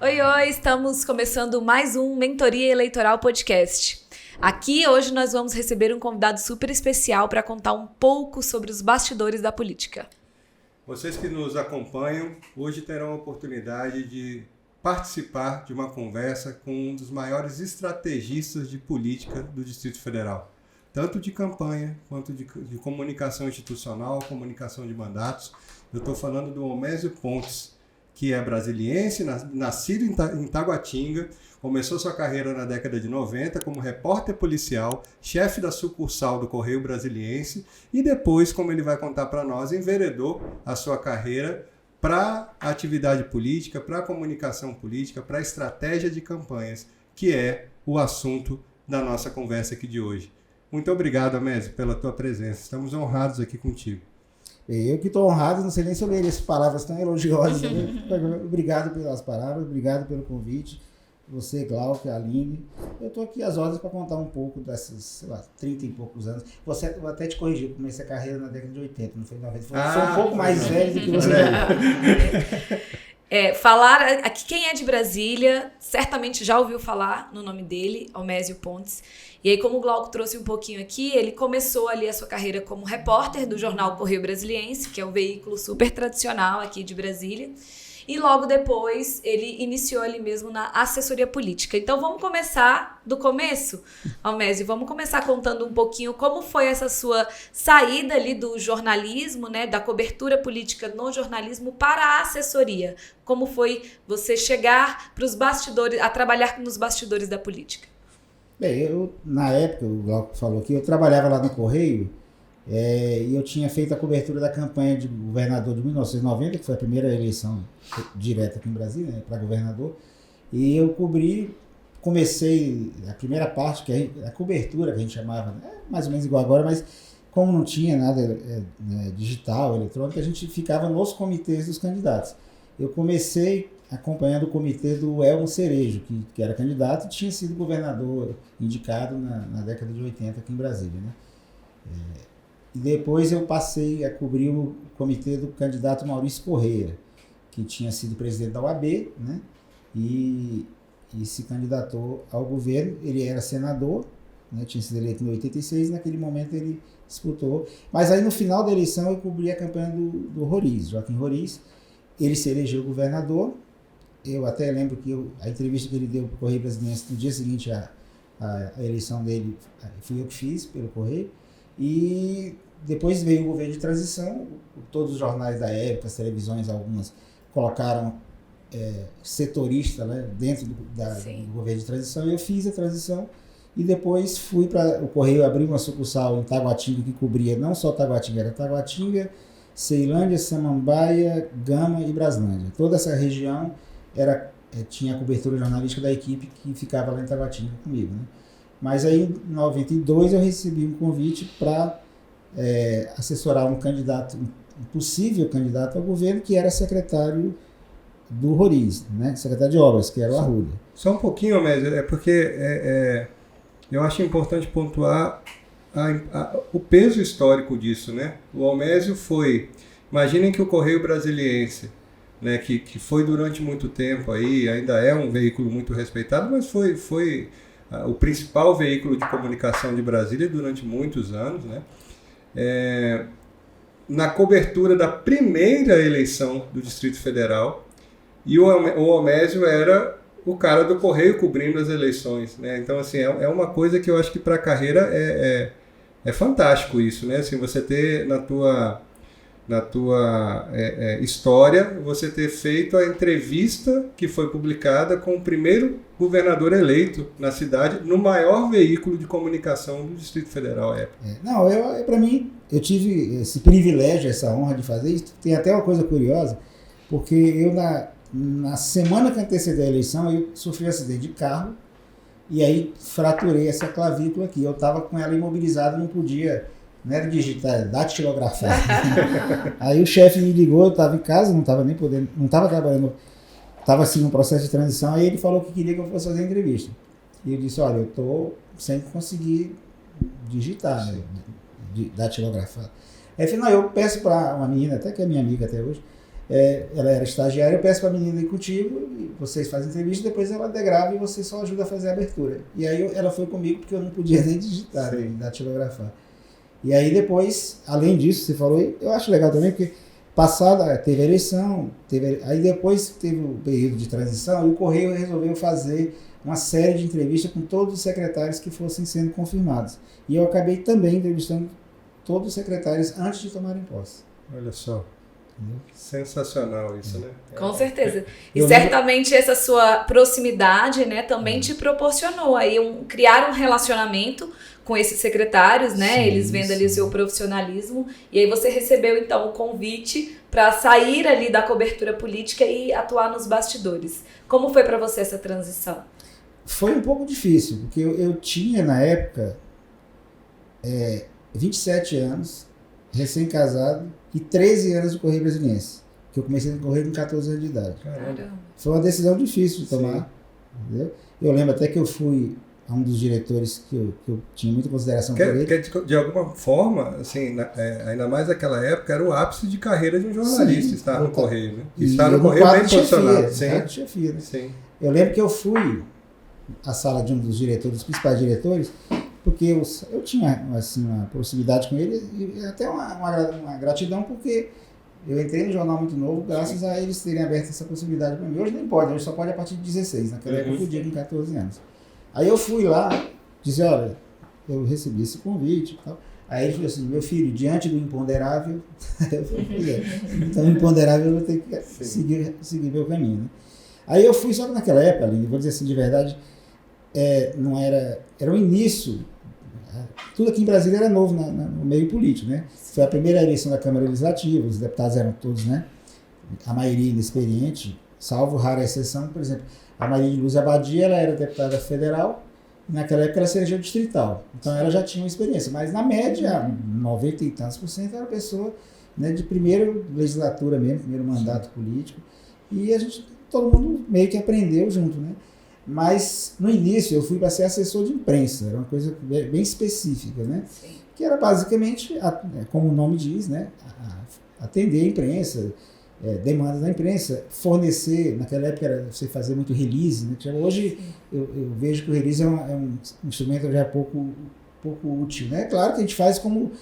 Oi, oi! Estamos começando mais um Mentoria Eleitoral Podcast. Aqui hoje nós vamos receber um convidado super especial para contar um pouco sobre os bastidores da política. Vocês que nos acompanham hoje terão a oportunidade de participar de uma conversa com um dos maiores estrategistas de política do Distrito Federal, tanto de campanha quanto de comunicação institucional, comunicação de mandatos. Eu estou falando do Homésio Pontes, que é brasiliense, nascido em Taguatinga, começou sua carreira na década de 90 como repórter policial, chefe da sucursal do Correio Brasiliense e depois, como ele vai contar para nós, enveredou a sua carreira para a atividade política, para a comunicação política, para a estratégia de campanhas, que é o assunto da nossa conversa aqui de hoje. Muito obrigado, Homésio, pela tua presença. Estamos honrados aqui contigo. Eu que estou honrado, não sei nem se eu mereço palavras tão elogiosas. Obrigado pelas palavras, obrigado pelo convite. Você, Glauco, Aline. Eu estou aqui às ordens para contar um pouco desses, 30 e poucos anos. Vou até te corrigir, eu comecei a carreira na década de 80, não foi em 90. Sou um pouco mais velho do que você. Falar aqui, quem é de Brasília certamente já ouviu falar no nome dele, Homésio Pontes. E aí, como o Glauco trouxe um pouquinho aqui, ele começou ali a sua carreira como repórter do jornal Correio Brasiliense, que é um veículo super tradicional aqui de Brasília. E logo depois ele iniciou ali mesmo na assessoria política. Então vamos começar do começo, Homésio. Vamos começar contando um pouquinho como foi essa sua saída ali do jornalismo, né, da cobertura política no jornalismo para a assessoria. Como foi você chegar para os bastidores, a trabalhar nos bastidores da política? Bem, eu, na época, o Glauco falou que eu trabalhava lá no Correio e eu tinha feito a cobertura da campanha de governador de 1990, que foi a primeira eleição direta aqui em Brasília, né, para governador. E eu comecei a primeira parte, que é a cobertura, que a gente chamava, mais ou menos igual agora, mas como não tinha nada digital, eletrônico, a gente ficava nos comitês dos candidatos. Eu comecei acompanhando o comitê do Elmo Cerejo, que era candidato e tinha sido governador indicado na década de 80 aqui em Brasília, né? E depois eu passei a cobrir o comitê do candidato Maurício Correia, que tinha sido presidente da UAB, né? E se candidatou ao governo. Ele era senador, né? Tinha sido eleito em 86, e naquele momento ele disputou. Mas aí no final da eleição eu cobri a campanha do Roriz, Joaquim Roriz. Ele se elegeu governador. Eu até lembro que a entrevista que ele deu para o Correio Brasiliense no dia seguinte à eleição dele, fui eu que fiz pelo Correio. E depois veio o governo de transição, todos os jornais da época, as televisões, algumas, colocaram setorista, né, dentro do governo de transição. Eu fiz a transição e depois fui para o Correio abrir uma sucursal em Taguatinga que cobria não só Taguatinga, era Taguatinga, Ceilândia, Samambaia, Gama e Braslândia. Toda essa região tinha a cobertura jornalística da equipe que ficava lá em Taguatinga comigo, né? Mas aí em 92 eu recebi um convite para assessorar um possível candidato ao governo, que era secretário do Roriz, né? Secretário de Obras, que era o Arruda. Só um pouquinho, Homésio, porque eu acho importante pontuar o peso histórico disso, né? O Homésio imaginem que o Correio Brasiliense, né, que foi durante muito tempo aí, ainda é um veículo muito respeitado, mas foi o principal veículo de comunicação de Brasília durante muitos anos, né? Na cobertura da primeira eleição do Distrito Federal, e o Homésio era o cara do Correio cobrindo as eleições, né? Então, assim, é uma coisa que eu acho que para a carreira é fantástico isso, né? Assim, você ter na tua história, você ter feito a entrevista que foi publicada com o primeiro governador eleito na cidade, no maior veículo de comunicação do Distrito Federal à época. Para mim, eu tive esse privilégio, essa honra de fazer isso. Tem até uma coisa curiosa, porque eu na semana que antecedeu a eleição, eu sofri um acidente de carro e aí fraturei essa clavícula aqui. Eu estava com ela imobilizada, não podia... Não era digitar, era datilografar. Aí o chefe me ligou, eu estava em casa, não estava nem podendo, não estava trabalhando, estava assim no processo de transição, aí ele falou que queria que eu fosse fazer a entrevista. E eu disse, olha, eu estou sem conseguir digitar, datilografar. Aí eu falei, não, eu peço para uma menina, até que é minha amiga até hoje, ela era estagiária, eu peço para a menina ir contigo, e vocês fazem entrevista, depois ela degrava e você só ajuda a fazer a abertura. E aí ela foi comigo porque eu não podia nem digitar, nem datilografar. E aí depois, além disso, você falou, eu acho legal também, porque passada, teve a eleição, aí depois teve o período de transição, e o Correio resolveu fazer uma série de entrevistas com todos os secretários que fossem sendo confirmados. E eu acabei também entrevistando todos os secretários antes de tomarem posse. Olha só. Sensacional isso, né? Com certeza. E certamente essa sua proximidade, né, também te proporcionou aí criar um relacionamento com esses secretários, né? Sim, eles vendo ali o seu profissionalismo. E aí você recebeu, então, o convite para sair ali da cobertura política e atuar nos bastidores. Como foi para você essa transição? Foi um pouco difícil, porque eu tinha, na época, 27 anos, recém-casado, e 13 anos de Correio Brasiliense, que eu comecei a correr com 14 anos de idade. Caramba. Foi uma decisão difícil de tomar. Entendeu? Eu lembro até que eu fui a um dos diretores que eu tinha muita consideração por ele. De alguma forma, assim, ainda mais naquela época, era o ápice de carreira de um jornalista estar no Correio. Né? Estar no Correio bem posicionado. Chefia, né? Sim. Eu lembro que eu fui à sala de um dos diretores, dos principais diretores, porque eu tinha assim, uma proximidade com ele e até uma gratidão, porque eu entrei no jornal muito novo, graças a eles terem aberto essa possibilidade para mim. Hoje nem pode, hoje só pode a partir de 16, naquela época eu podia com 14 anos. Aí eu fui lá, disse, olha, eu recebi esse convite e tal. Aí ele falou assim, meu filho, diante do imponderável, eu falei, então o imponderável eu vou ter que seguir meu caminho. Né? Aí eu fui, só que naquela época, Aline, vou dizer assim, de verdade, não era o início. Tudo aqui em Brasília era novo no meio político, né? Foi a primeira eleição da Câmara Legislativa, os deputados eram todos, né? A maioria inexperiente, salvo rara exceção, por exemplo, a Maria de Luz Abadia, ela era deputada federal, e naquela época ela se elegeu distrital, então ela já tinha uma experiência, mas na média, 90 e tantos % era pessoa, né, de primeira legislatura mesmo, primeiro mandato político, e todo mundo meio que aprendeu junto, né? Mas, no início, eu fui para ser assessor de imprensa, era uma coisa bem específica, né? Sim. Que era basicamente, como o nome diz, né? Atender a imprensa, demandas da imprensa, fornecer, naquela época era você fazer muito release, né? Hoje eu vejo que o release é um instrumento já pouco útil, né? Claro que a gente faz como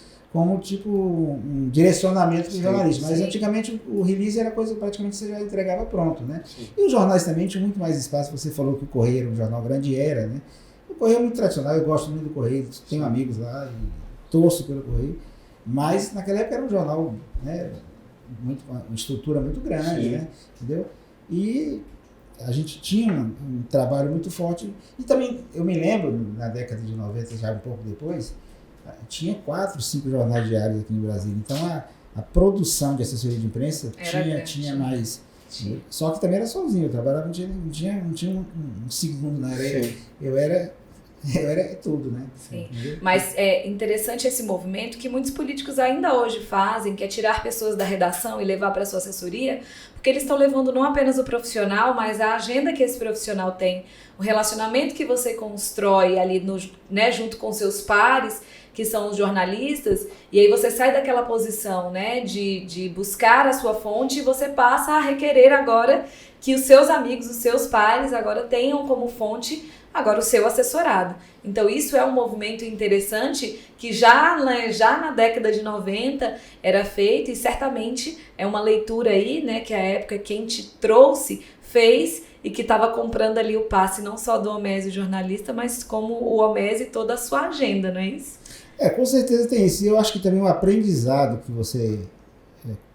tipo um direcionamento para o jornalista, mas antigamente o release era coisa praticamente você já entregava pronto, né? Sim. E os jornais também tinham muito mais espaço, você falou que o Correio era um jornal grande, era, né? O Correio é muito tradicional, eu gosto muito do Correio, tenho amigos lá e torço pelo Correio, mas naquela época era um jornal, né, uma estrutura muito grande, né? Entendeu? E a gente tinha um trabalho muito forte, e também eu me lembro, na década de 90, já um pouco depois, tinha 4, 5 jornais diários aqui no Brasil, então a produção de assessoria de imprensa tinha mais. Sim. Só que também era sozinho, eu trabalhava, não tinha um segundo na área, eu era tudo, né? Sim. Mas é interessante esse movimento que muitos políticos ainda hoje fazem, que é tirar pessoas da redação e levar para sua assessoria, porque eles estão levando não apenas o profissional, mas a agenda que esse profissional tem, o relacionamento que você constrói ali né, junto com seus pares, que são os jornalistas, e aí você sai daquela posição, né, de buscar a sua fonte e você passa a requerer agora que os seus amigos, os seus pares agora tenham como fonte agora o seu assessorado. Então isso é um movimento interessante que já na década de 90 era feito, e certamente é uma leitura aí, né, que a época quem te trouxe fez e que estava comprando ali o passe não só do Homésio jornalista, mas como o Homésio e toda a sua agenda, não é isso? Com certeza tem isso. E eu acho que também o aprendizado que você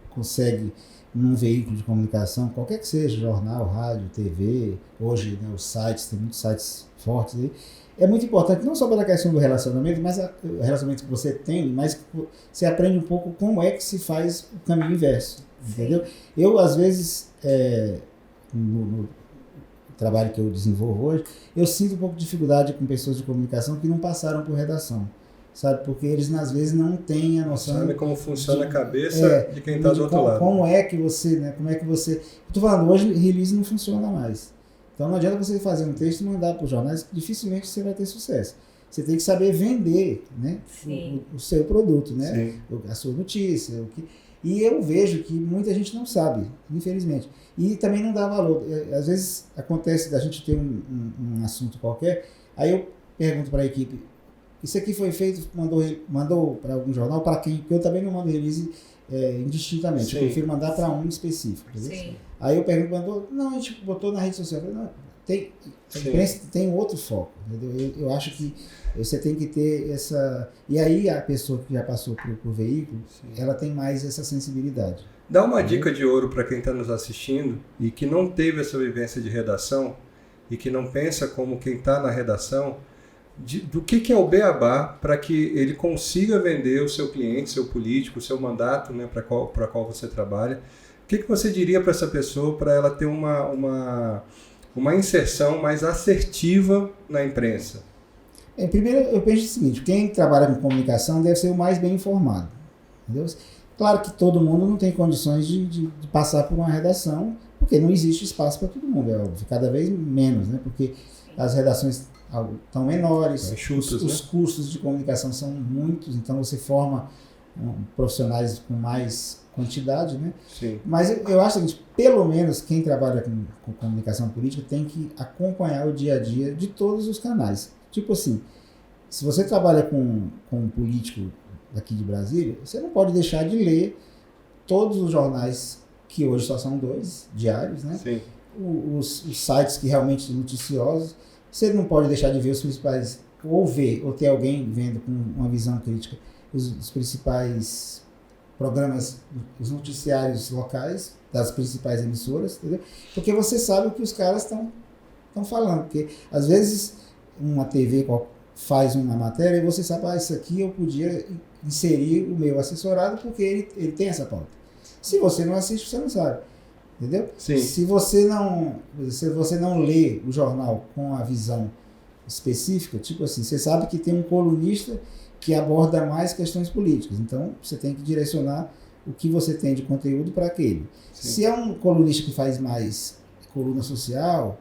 consegue num veículo de comunicação, qualquer que seja, jornal, rádio, TV, hoje, né, os sites, tem muitos sites fortes aí, é muito importante, não só pela questão do relacionamento, mas o relacionamento que você tem, mas que você aprende um pouco como é que se faz o caminho inverso, entendeu? Eu, às vezes, no trabalho que eu desenvolvo hoje, eu sinto um pouco de dificuldade com pessoas de comunicação que não passaram por redação. Sabe, porque eles às vezes não têm a noção. Sabe como funciona a cabeça de quem está do outro lado. Como é que você, né? Como é que você. Eu estou falando, hoje release não funciona mais. Então não adianta você fazer um texto e mandar para os jornais, dificilmente você vai ter sucesso. Você tem que saber vender, né? O seu produto, né? A sua notícia. E eu vejo que muita gente não sabe, infelizmente. E também não dá valor. Às vezes acontece da gente ter um assunto qualquer, aí eu pergunto para a equipe, isso aqui foi feito, mandou para algum jornal, para quem? Porque eu também não mando release indistintamente. Sim. Eu prefiro mandar para um específico. Sim. Aí eu pergunto, não, a gente botou na rede social. Eu falei, não, a imprensa tem outro foco. Entendeu? Eu acho que você tem que ter essa... E aí a pessoa que já passou por veículo, ela tem mais essa sensibilidade. Dá uma dica de ouro para quem está nos assistindo e que não teve essa vivência de redação e que não pensa como quem está na redação, do que é o beabá para que ele consiga vender o seu cliente, seu político, o seu mandato, né, para qual você trabalha. O que você diria para essa pessoa para ela ter uma inserção mais assertiva na imprensa? Primeiro, eu penso o seguinte, quem trabalha com comunicação deve ser o mais bem informado. Entendeu? Claro que todo mundo não tem condições de passar por uma redação, porque não existe espaço para todo mundo, é óbvio, cada vez menos, né? Porque as redações estão menores, os custos de comunicação são muitos, então você forma profissionais com mais quantidade, né? Sim. Mas eu acho que pelo menos quem trabalha com comunicação política tem que acompanhar o dia a dia de todos os canais. Tipo assim, se você trabalha com um político daqui de Brasília, você não pode deixar de ler todos os jornais, que hoje só são 2 diários, né? Sim. Os sites que realmente são noticiosos. Você não pode deixar de ver os principais, ou ter alguém vendo com uma visão crítica, os principais programas, os noticiários locais das principais emissoras, entendeu? Porque você sabe o que os caras estão falando. Porque às vezes uma TV faz uma matéria e você sabe, isso aqui eu podia inserir o meu assessorado porque ele tem essa pauta. Se você não assiste, você não sabe. Entendeu? Sim. Se você não lê o jornal com a visão específica, tipo assim, você sabe que tem um colunista que aborda mais questões políticas. Então, você tem que direcionar o que você tem de conteúdo para aquele. Sim. Se é um colunista que faz mais coluna social,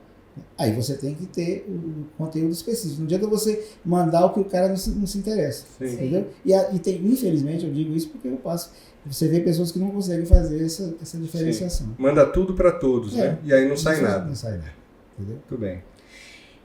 aí você tem que ter o conteúdo específico. Não adianta você mandar o que o cara não se interessa. Sim. Entendeu? E tem, infelizmente, eu digo isso porque eu passo. Você vê pessoas que não conseguem fazer essa diferenciação. Sim. Manda tudo para todos, né? E aí não sai nada. Não sai nada. Entendeu? Muito bem.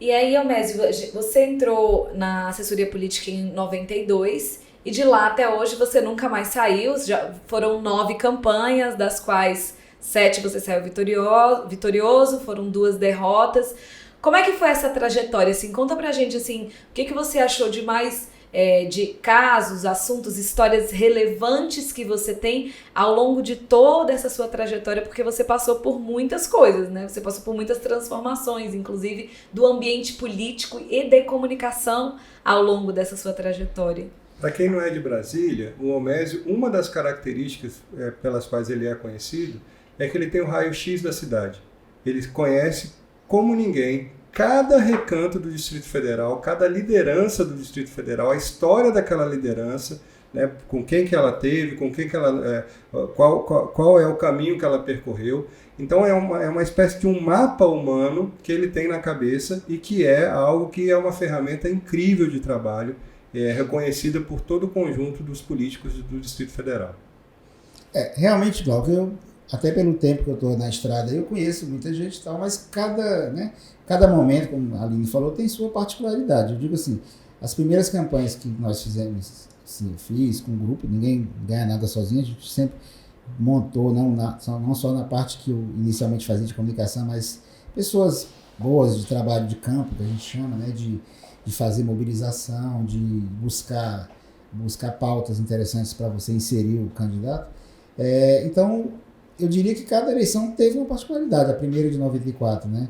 E aí, Eumésio, você entrou na assessoria política em 92 e de lá até hoje você nunca mais saiu. Já foram 9 campanhas, das quais 7 você saiu vitorioso, foram 2 derrotas. Como é que foi essa trajetória? Assim, conta pra gente assim, o que você achou de mais de casos, assuntos, histórias relevantes que você tem ao longo de toda essa sua trajetória, porque você passou por muitas coisas, né? Você passou por muitas transformações, inclusive do ambiente político e de comunicação ao longo dessa sua trajetória. Para quem não é de Brasília, o Eumésio, uma das características pelas quais ele é conhecido é que ele tem o raio-x da cidade. Ele conhece como ninguém cada recanto do Distrito Federal, cada liderança do Distrito Federal, a história daquela liderança, né, com quem que ela teve, com quem que ela, qual é o caminho que ela percorreu. Então é uma espécie de um mapa humano que ele tem na cabeça e que é algo que é uma ferramenta incrível de trabalho, reconhecida por todo o conjunto dos políticos do Distrito Federal. Realmente, Glauco, até pelo tempo que eu estou na estrada, eu conheço muita gente e tal, mas cada momento, como a Aline falou, tem sua particularidade. Eu digo assim, as primeiras campanhas que nós fizemos, assim, eu fiz com um grupo, ninguém ganha nada sozinho, a gente sempre montou, não só na parte que eu inicialmente fazia de comunicação, mas pessoas boas de trabalho de campo, que a gente chama, né, de fazer mobilização, de buscar pautas interessantes para você inserir o candidato. Então, eu diria que cada eleição teve uma particularidade. A primeira de 94, né?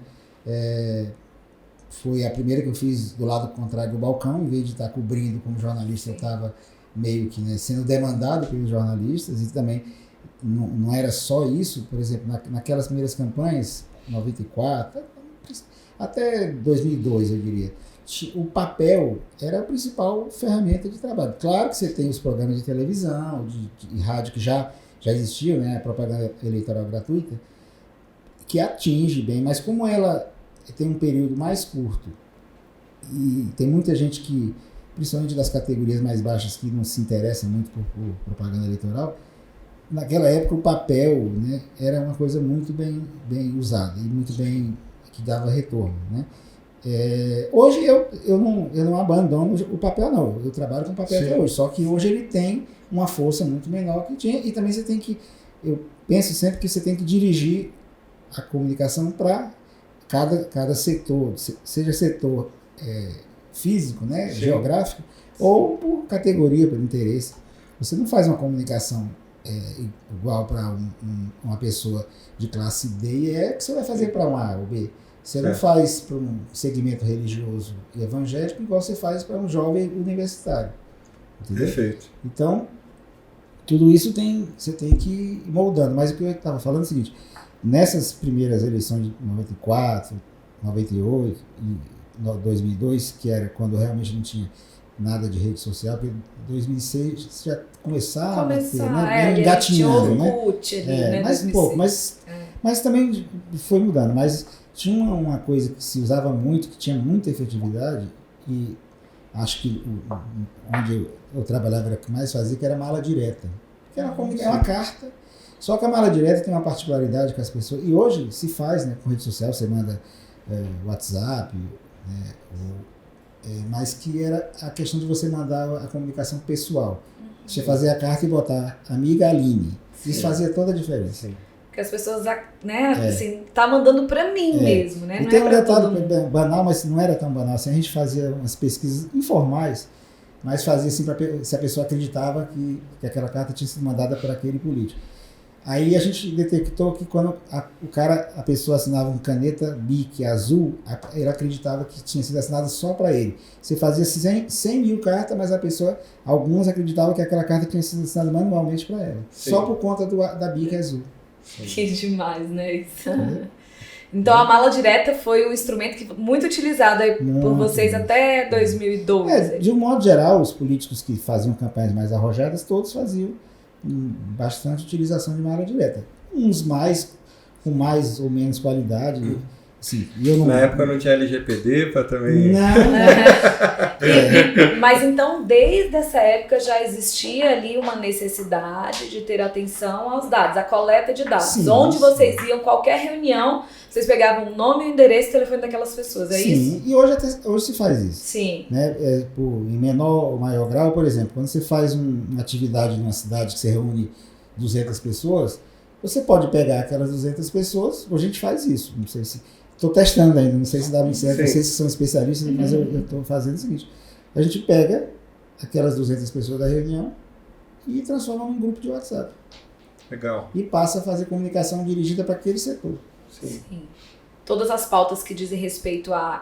Foi a primeira que eu fiz do lado contrário do balcão, em vez de estar cobrindo como jornalista, eu estava meio que, né, sendo demandado pelos jornalistas, e também não era só isso. Por exemplo, naquelas primeiras campanhas, 94, até 2002, eu diria, o papel era a principal ferramenta de trabalho. Claro que você tem os programas de televisão, de rádio que já existiam, né, a propaganda eleitoral gratuita, que atinge bem, mas como ela tem um período mais curto e tem muita gente que, principalmente das categorias mais baixas, que não se interessa muito por propaganda eleitoral, naquela época o papel, né, era uma coisa muito bem usada e muito bem que dava retorno, né? Hoje eu não abandono o papel, não. Eu trabalho com papel até hoje, só que hoje ele tem uma força muito menor que tinha, e também você tem que, eu penso sempre que você tem que dirigir a comunicação para cada setor, seja setor físico, né, geográfico, ou por categoria, por interesse. Você não faz uma comunicação igual para uma pessoa de classe D e E que você vai fazer para um A ou B. Você não faz para um segmento religioso e evangélico igual você faz para um jovem universitário. Entendeu? Perfeito. Então, tudo isso você tem que ir moldando. Mas o que eu estava falando é o seguinte, nessas primeiras eleições de 94, 98 e 2002, que era quando realmente não tinha nada de rede social, porque em 2006 já começava a ter, né? Engatinhando, né? Ali, né? Mas um pouco, mas também foi mudando. Mas tinha uma coisa que se usava muito, que tinha muita efetividade, e acho que onde eu trabalhava era o que mais fazia, que era a mala direta. Que era uma carta, só que a mala direta tem uma particularidade com as pessoas, e hoje se faz, né, com rede social, você manda WhatsApp, né, mas que era a questão de você mandar a comunicação pessoal. Você fazer a carta e botar amiga Aline. Isso fazia toda a diferença. Sim. Porque as pessoas, né, assim, tá mandando para mim mesmo, né? E tem um detalhe banal, mas não era tão banal. Assim, a gente fazia umas pesquisas informais, mas fazia assim se a pessoa acreditava que aquela carta tinha sido mandada por aquele político. Aí a gente detectou que quando a pessoa assinava com caneta Bic azul, ele acreditava que tinha sido assinada só para ele. Você fazia 100 mil cartas, mas alguns acreditavam que aquela carta tinha sido assinada manualmente para ela. Sim. Só por conta da Bic azul. Que demais, né? Isso. Então a mala direta foi um instrumento muito utilizado aí por vocês até 2012. De um modo geral, os políticos que faziam campanhas mais arrojadas, todos faziam bastante utilização de mala direta. Uns com mais ou menos qualidade. Assim, Na época não tinha LGPD para também... Mas então, desde essa época já existia ali uma necessidade de ter atenção aos dados, a coleta de dados. Sim, onde vocês iam, qualquer reunião, vocês pegavam o nome, o endereço e o telefone daquelas pessoas, é isso? Sim, e hoje se faz isso. Sim. Né? Em menor ou maior grau, por exemplo, quando você faz uma atividade numa cidade que você reúne 200 pessoas, você pode pegar aquelas 200 pessoas, hoje a gente faz isso, não sei se... Estou testando ainda, não sei se dá muito certo, não sei se são especialistas, mas eu estou fazendo o seguinte, a gente pega aquelas 200 pessoas da reunião e transforma num grupo de WhatsApp. Legal. E passa a fazer comunicação dirigida para aquele setor. Sim. Todas as pautas que dizem respeito a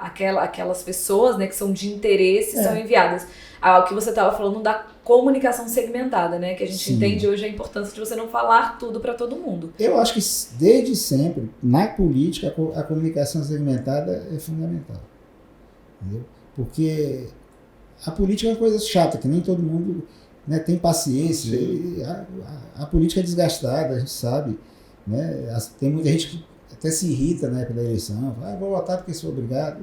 aquelas pessoas, né, que são de interesse, são enviadas. O que você estava falando da comunicação segmentada, né, que a gente entende hoje a importância de você não falar tudo para todo mundo. Eu acho que desde sempre, na política, a comunicação segmentada é fundamental. Entendeu? Porque a política é uma coisa chata, que nem todo mundo, né, tem paciência. A política é desgastada, a gente sabe. Né? Tem muita gente que até se irrita, né, pela eleição, vou votar porque sou obrigado.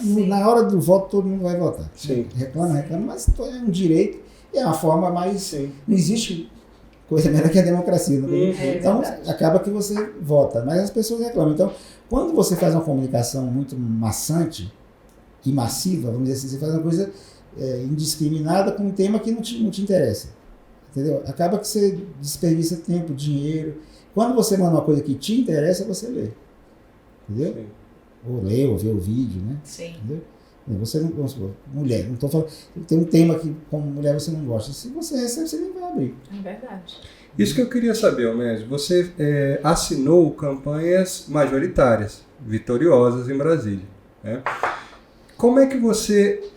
Na hora do voto todo mundo vai votar. Sim. Reclama, mas é um direito e é uma forma mais... Sim. Não existe coisa melhor que a democracia. Então, acaba que você vota, mas as pessoas reclamam. Então, quando você faz uma comunicação muito maçante e massiva, vamos dizer assim, você faz uma coisa indiscriminada com um tema que não te interessa. Entendeu? Acaba que você desperdiça tempo, dinheiro. Quando você manda uma coisa que te interessa, você lê. Entendeu? Sim. Ou lê, ou vê o vídeo, né? Sim. Entendeu? Você não, vamos supor, mulher, não estou falando, tem um tema que como mulher você não gosta. Se você recebe, você nem vai abrir. É verdade. Isso que eu queria saber, Almésio. Você assinou campanhas majoritárias, vitoriosas em Brasília. Né? Como é que você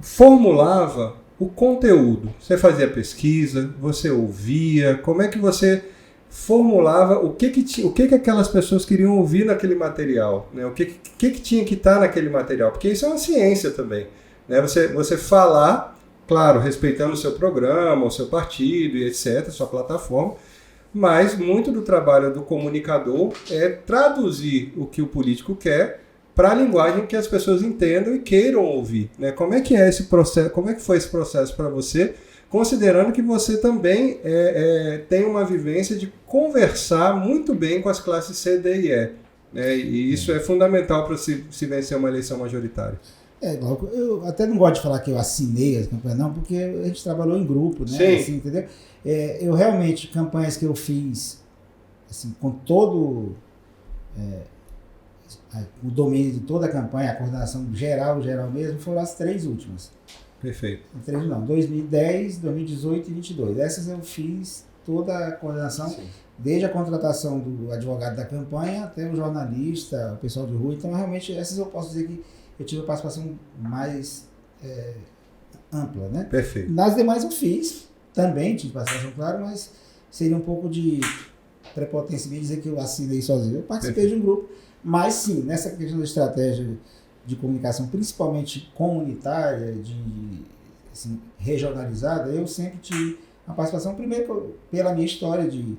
formulava o conteúdo? Você fazia pesquisa, você ouvia, como é que você formulava o que aquelas pessoas queriam ouvir naquele material, né? O que tinha que estar naquele material, porque isso é uma ciência também, né? Você falar, claro, respeitando o seu programa, o seu partido e etc, sua plataforma, mas muito do trabalho do comunicador é traduzir o que o político quer para a linguagem que as pessoas entendam e queiram ouvir, né? Como é que é esse processo? Como é que foi esse processo para você considerando que você também tem uma vivência de conversar muito bem com as classes C, D e E. Né? E isso é fundamental para se vencer uma eleição majoritária. Glauco, eu até não gosto de falar que eu assinei as campanhas, não, porque a gente trabalhou em grupo, né? Sim. Assim, entendeu? Eu realmente, campanhas que eu fiz, assim, com todo o domínio de toda a campanha, a coordenação geral mesmo, foram as 3 últimas. Perfeito. 2010, 2018 e 2022. Essas eu fiz toda a coordenação, sim, desde a contratação do advogado da campanha até o jornalista, o pessoal de rua. Então, realmente, essas eu posso dizer que eu tive a participação mais ampla, né? Perfeito. Nas demais eu fiz, também tive participação, claro, mas seria um pouco de prepotência de dizer que eu assinei sozinho. Eu participei de um grupo, mas sim, nessa questão da estratégia de comunicação, principalmente comunitária, assim, regionalizada, eu sempre tive a participação, primeiro pela minha história de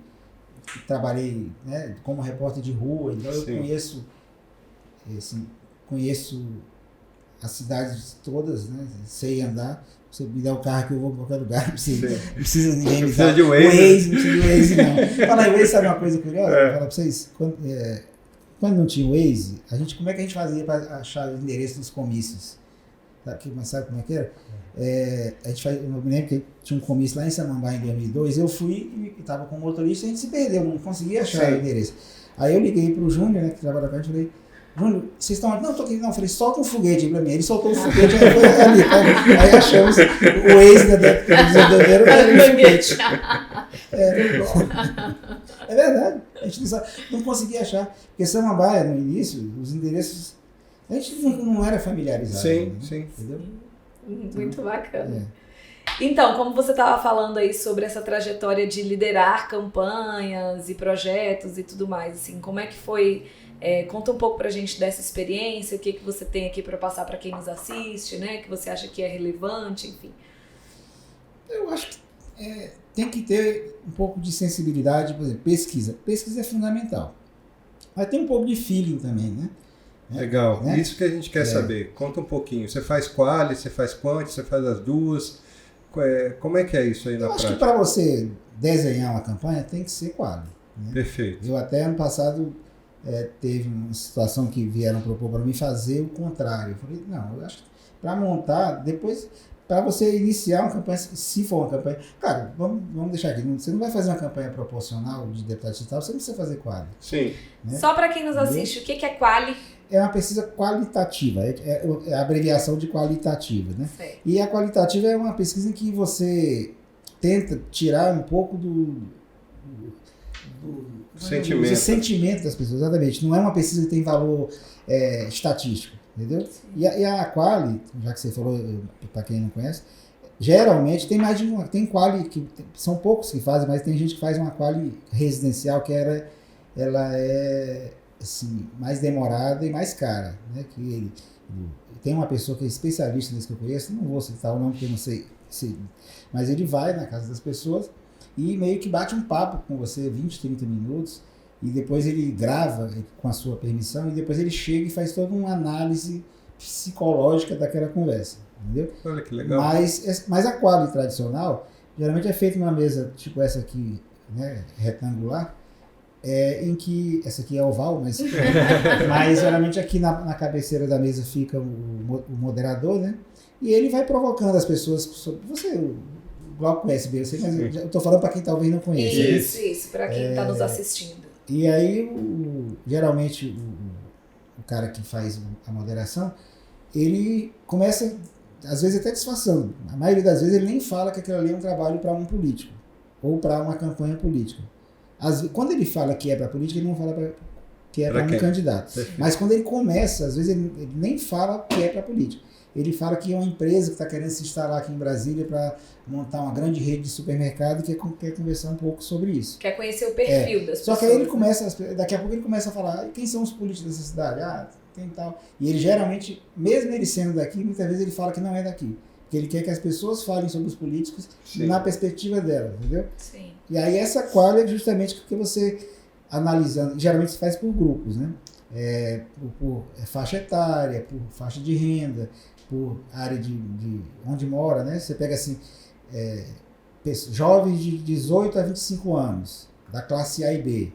trabalhei, né, como repórter de rua, então eu conheço as cidades todas, né, sei andar. Você me der o carro que eu vou em qualquer lugar, não precisa ninguém me dar. O Waze, não precisa de Waze, não. Falar em Waze, sabe uma coisa curiosa? Vou falar pra vocês. Quando não tinha Waze, como é que a gente fazia para achar o endereço dos comícios? Mas sabe como é que era? Eu me lembro que tinha um comício lá em Samambaia em 2002, eu fui e estava com o motorista e a gente se perdeu, não conseguia achar o endereço. Aí eu liguei para o Júnior, né, que trabalha com a gente, falei, Júnior, vocês estão aqui? Não, estou aqui. Não, eu falei, solta um foguete aí para mim. Ele soltou o foguete, aí foi ali. Aí achamos o Waze da desenvolvedora era o foguete. É verdade, a gente não conseguia achar. Porque Samambaia, no início, os endereços, a gente não era familiarizado. Sim, né? sim. Entendeu? Muito bacana. Então, como você estava falando aí sobre essa trajetória de liderar campanhas e projetos e tudo mais, assim, como é que foi? Conta um pouco pra gente dessa experiência, o que você tem aqui para passar para quem nos assiste, né? Que você acha que é relevante, enfim. Eu acho que tem que ter um pouco de sensibilidade, por exemplo, pesquisa. Pesquisa é fundamental. Mas tem um pouco de feeling também, né? Legal, isso que a gente quer saber. Conta um pouquinho. Você faz quali, você faz quant, você faz as duas. Como é que é isso aí na prática? Eu acho que para você desenhar uma campanha tem que ser quali. Né? Perfeito. Eu até ano passado teve uma situação que vieram propor para mim fazer o contrário. Eu falei, não, eu acho que para montar, depois, para você iniciar uma campanha, se for uma campanha, cara, vamos deixar aqui, você não vai fazer uma campanha proporcional de deputado digital, você não precisa fazer quali. Sim. Né? Só para quem nos assiste, o que é quali? É uma pesquisa qualitativa, é a abreviação de qualitativa, né? Sei. E a qualitativa é uma pesquisa em que você tenta tirar um pouco do sentimento das pessoas, exatamente. Não é uma pesquisa que tem valor estatístico, entendeu? E a quali, já que você falou, para quem não conhece, geralmente tem mais de uma, tem quali, são poucos que fazem, mas tem gente que faz uma quali residencial que ela é assim, mais demorada e mais cara, né? Tem uma pessoa que é especialista nisso que eu conheço, não vou citar o nome porque eu não sei, mas ele vai na casa das pessoas e meio que bate um papo com você 20, 30 minutos e depois ele grava com a sua permissão e depois ele chega e faz toda uma análise psicológica daquela conversa, entendeu? Olha que legal. Mas a quali tradicional geralmente é feita numa mesa tipo essa aqui, né, retangular, em que, essa aqui é oval, mas geralmente aqui na cabeceira da mesa fica o moderador, né? E ele vai provocando as pessoas sobre o Glauco conhece bem, eu sei, mas eu estou falando para quem talvez não conheça. Isso, para quem está nos assistindo. E aí, geralmente, o cara que faz a moderação, ele começa, às vezes até disfarçando. A maioria das vezes ele nem fala que aquilo ali é um trabalho para um político ou para uma campanha política. Quando ele fala que é para política, ele não fala que é para um candidato. Perfeito. Mas quando ele começa, às vezes ele nem fala que é para política. Ele fala que é uma empresa que está querendo se instalar aqui em Brasília para montar uma grande rede de supermercado e quer conversar um pouco sobre isso. Quer conhecer o perfil das pessoas. Só que aí ele começa, daqui a pouco ele começa a falar, quem são os políticos dessa cidade? Tem tal. E ele geralmente, mesmo ele sendo daqui, muitas vezes ele fala que não é daqui. Porque ele quer que as pessoas falem sobre os políticos na perspectiva dela, entendeu? Sim. E aí essa qual é justamente porque você analisando, geralmente se faz por grupos, né? Por faixa etária, por faixa de renda, por área de onde mora, né? Você pega assim, jovens de 18 a 25 anos, da classe A e B.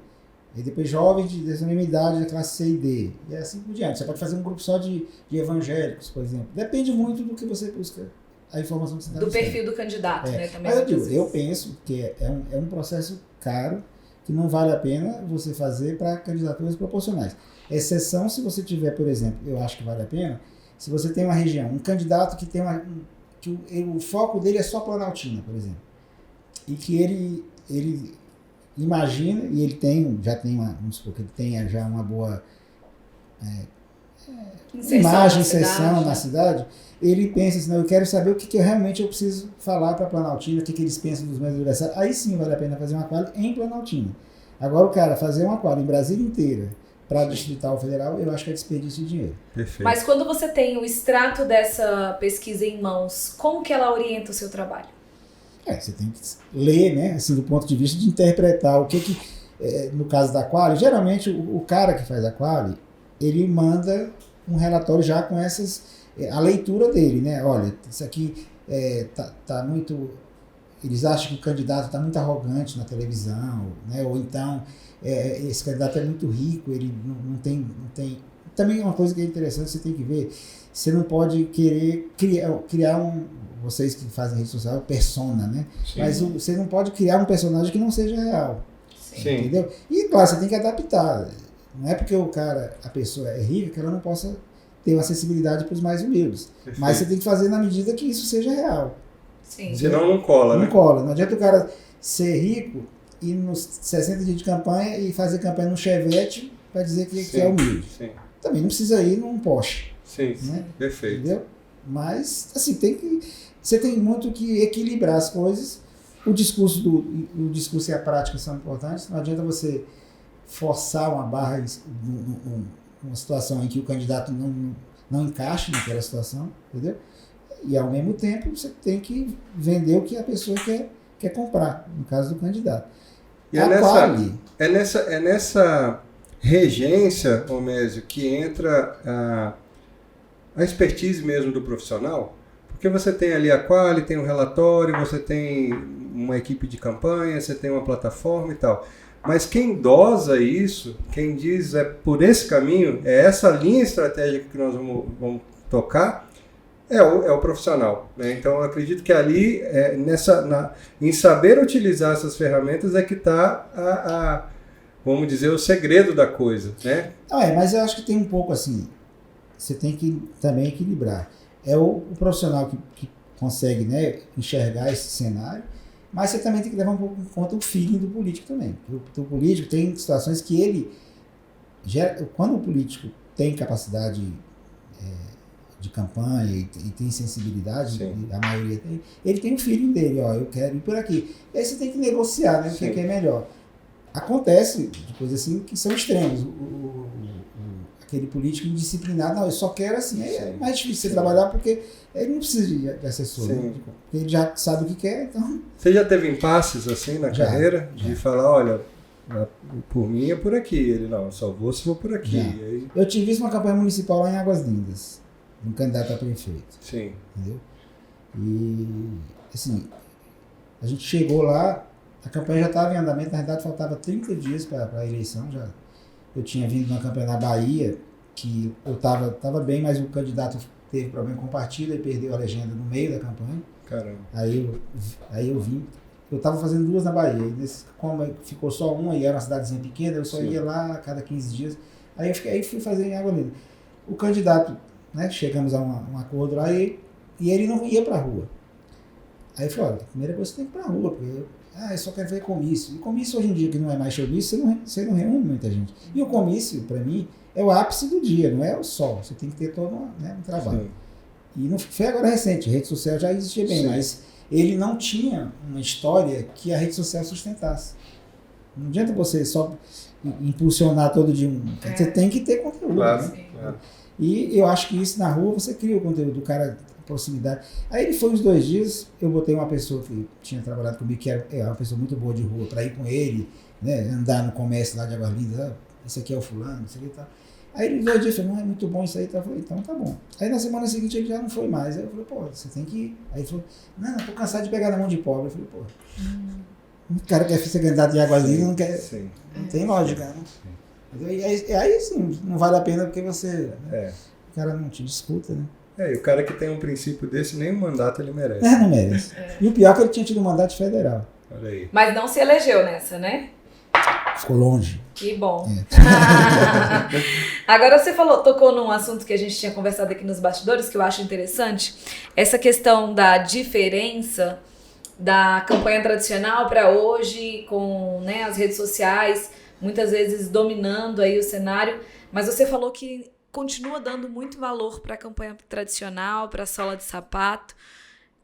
E depois jovens dessa mesma idade da classe C e D. E assim por diante. Você pode fazer um grupo só de evangélicos, por exemplo. Depende muito do que você busca, a informação que você está buscando. Do perfil do candidato, né? Também Mas eu penso que é um processo caro que não vale a pena você fazer para candidaturas proporcionais. Exceção se você tiver, por exemplo, eu acho que vale a pena, se você tem uma região, um candidato que tem que o foco dele é só Planaltina, por exemplo. E que ele imagina, e ele já tem vamos supor que ele tenha já uma boa inserção na cidade, ele pensa assim, não, eu quero saber o que realmente eu preciso falar para Planaltina, o que eles pensam dos meus adversários. Aí sim vale a pena fazer uma quali em Planaltina. Agora o cara fazer uma quali em Brasília inteira para distrital federal, eu acho que é desperdício de dinheiro. Perfeito. Mas quando você tem o extrato dessa pesquisa em mãos, como que ela orienta o seu trabalho? Você tem que ler, né, assim, do ponto de vista de interpretar o que no caso da quali, geralmente o cara que faz a quali, ele manda um relatório já com a leitura dele, né, olha, isso aqui tá muito, eles acham que o candidato está muito arrogante na televisão, né, ou então esse candidato é muito rico, ele não tem, também uma coisa que é interessante, você tem que ver, você não pode querer criar vocês que fazem rede social, persona, né? Sim. Mas você não pode criar um personagem que não seja real. Sim. Entendeu? E, claro, você tem que adaptar. Não é porque a pessoa é rica que ela não possa ter uma acessibilidade para os mais humildes. Perfeito. Mas você tem que fazer na medida que isso seja real. Sim. Senão não cola, né? Não cola. Não adianta o cara ser rico e nos 60 dias de campanha e fazer campanha no Chevette para dizer que é humilde. Sim. Também não precisa ir num Porsche. Sim, né? Perfeito. Entendeu? Mas, assim, você tem muito que equilibrar as coisas. O discurso e a prática são importantes. Não adianta você forçar uma barra, uma situação em que o candidato não encaixe naquela situação, entendeu? E, ao mesmo tempo, você tem que vender o que a pessoa quer comprar, no caso do candidato. E é nessa regência, Omésio, que entra a expertise mesmo do profissional, porque você tem ali a quali, tem um relatório, você tem uma equipe de campanha, você tem uma plataforma e tal. Mas quem dosa isso, quem diz por esse caminho, é essa linha estratégica que nós vamos tocar, é o profissional. Né? Então eu acredito que ali, em saber utilizar essas ferramentas é que está, vamos dizer, o segredo da coisa. Né? Mas eu acho que tem um pouco assim, você tem que também equilibrar. É o profissional que consegue, né, enxergar esse cenário, mas você também tem que levar um pouco em conta o feeling do político também. O político tem situações que quando o político tem capacidade de campanha e tem sensibilidade, a maioria tem, ele tem o feeling dele, eu quero ir por aqui. E aí você tem que negociar, né, o que é melhor. Acontece coisas assim que são extremos. Aquele político indisciplinado, não, eu só quero assim. É mais difícil você trabalhar porque ele não precisa de assessor, né? Porque ele já sabe o que quer, então... Você já teve impasses assim na carreira? De falar, olha, por mim é por aqui. Ele, não, só vou se for por aqui. Aí... Eu tive isso uma campanha municipal lá em Águas Lindas, um candidato a prefeito. Sim. Entendeu? E, assim, a gente chegou lá, a campanha já estava em andamento, na verdade faltava 30 dias para a eleição já. Eu tinha vindo de uma campanha na Bahia, que eu tava bem, mas o candidato teve problema com o partido e perdeu a legenda no meio da campanha. Caramba. Aí eu vim. Eu estava fazendo 2 na Bahia. Como ficou só uma e era uma cidadezinha pequena, eu só ia lá a cada 15 dias. Aí fui fazer em Água Linda. O candidato, né, chegamos a um acordo lá e ele não ia para a rua. Aí eu falei, olha, a primeira coisa você tem que ir para a rua, porque eu só quero ver comício. E comício hoje em dia, que não é mais showmício, você não reúne muita gente. E o comício, para mim, é o ápice do dia, não é o sol. Você tem que ter todo um trabalho. Sim. E não foi agora recente, a rede social já existia bem, mas ele não tinha uma história que a rede social sustentasse. Não adianta você só impulsionar todo dia. Você tem que ter conteúdo. Claro, né? claro. E eu acho que isso na rua, você cria o conteúdo do cara, proximidade. Aí ele foi uns 2 dias, eu botei uma pessoa que tinha trabalhado comigo, que é uma pessoa muito boa de rua, para ir com ele, né, andar no comércio lá de Águas Lindas, esse aqui é o fulano, isso aqui e tal. Aí ele 2 dias falou, não, é muito bom isso aí. Eu falei, então tá bom. Aí na semana seguinte ele já não foi mais. Aí eu falei, pô, você tem que ir. Aí ele falou, não, eu tô cansado de pegar na mão de pobre. Eu falei, pô, um cara que quer ser candidato de água livre não quer. Sim. Não tem lógica, né? Aí sim, não vale a pena porque você. Né, o cara não te discuta, né? E o cara que tem um princípio desse, nem um mandato ele merece. Não merece. E o pior é que ele tinha tido um mandato federal. Olha aí. Mas não se elegeu nessa, né? Ficou longe. Que bom. Agora você tocou num assunto que a gente tinha conversado aqui nos bastidores, que eu acho interessante. Essa questão da diferença da campanha tradicional para hoje, com, né, as redes sociais, muitas vezes dominando aí o cenário. Mas você falou que continua dando muito valor para a campanha tradicional, para a sola de sapato.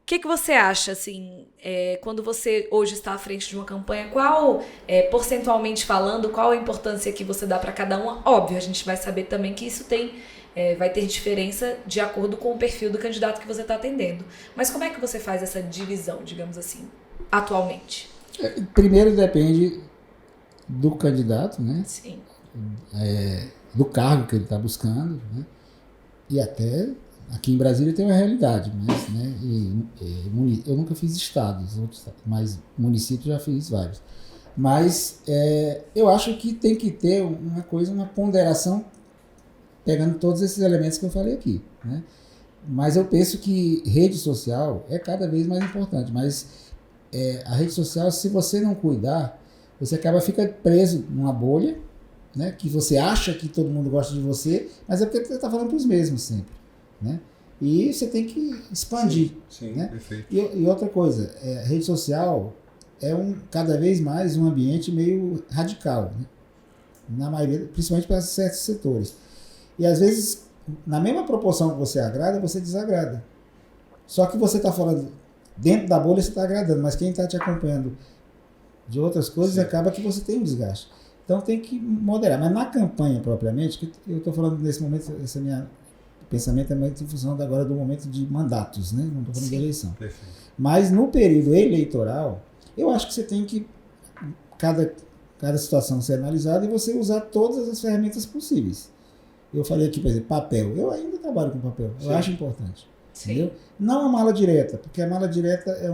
O que você acha, assim, quando você hoje está à frente de uma campanha, porcentualmente falando, qual a importância que você dá para cada uma? Óbvio, a gente vai saber também que isso vai ter diferença de acordo com o perfil do candidato que você está atendendo. Mas como é que você faz essa divisão, digamos assim, atualmente? Primeiro depende do candidato, né? Sim. Do cargo que ele está buscando, né? E até aqui em Brasília tem uma realidade, mas, né? Eu nunca fiz estados, mas municípios já fiz vários. Mas eu acho que tem que ter uma ponderação pegando todos esses elementos que eu falei aqui, né? Mas eu penso que rede social é cada vez mais importante, mas a rede social, se você não cuidar, você fica preso numa bolha, né? Que você acha que todo mundo gosta de você, mas é porque você está falando para os mesmos sempre, né? E você tem que expandir. Sim, né? Perfeito. E outra coisa, a rede social é cada vez mais um ambiente meio radical, né? Na maioria, principalmente para certos setores. E às vezes, na mesma proporção que você agrada, você desagrada. Só que você está falando, dentro da bolha você está agradando, mas quem está te acompanhando de outras coisas, acaba que você tem um desgaste. Então tem que moderar. Mas na campanha propriamente, que eu estou falando nesse momento, esse meu pensamento é muito em função agora do momento de mandatos, né? Não estou falando de eleição. Perfeito. Mas no período eleitoral, eu acho que você tem que, cada situação ser analisada e você usar todas as ferramentas possíveis. Eu falei aqui, por exemplo, papel. Eu ainda trabalho com papel. Eu acho importante. Sim. Entendeu? Não a mala direta, porque a mala direta é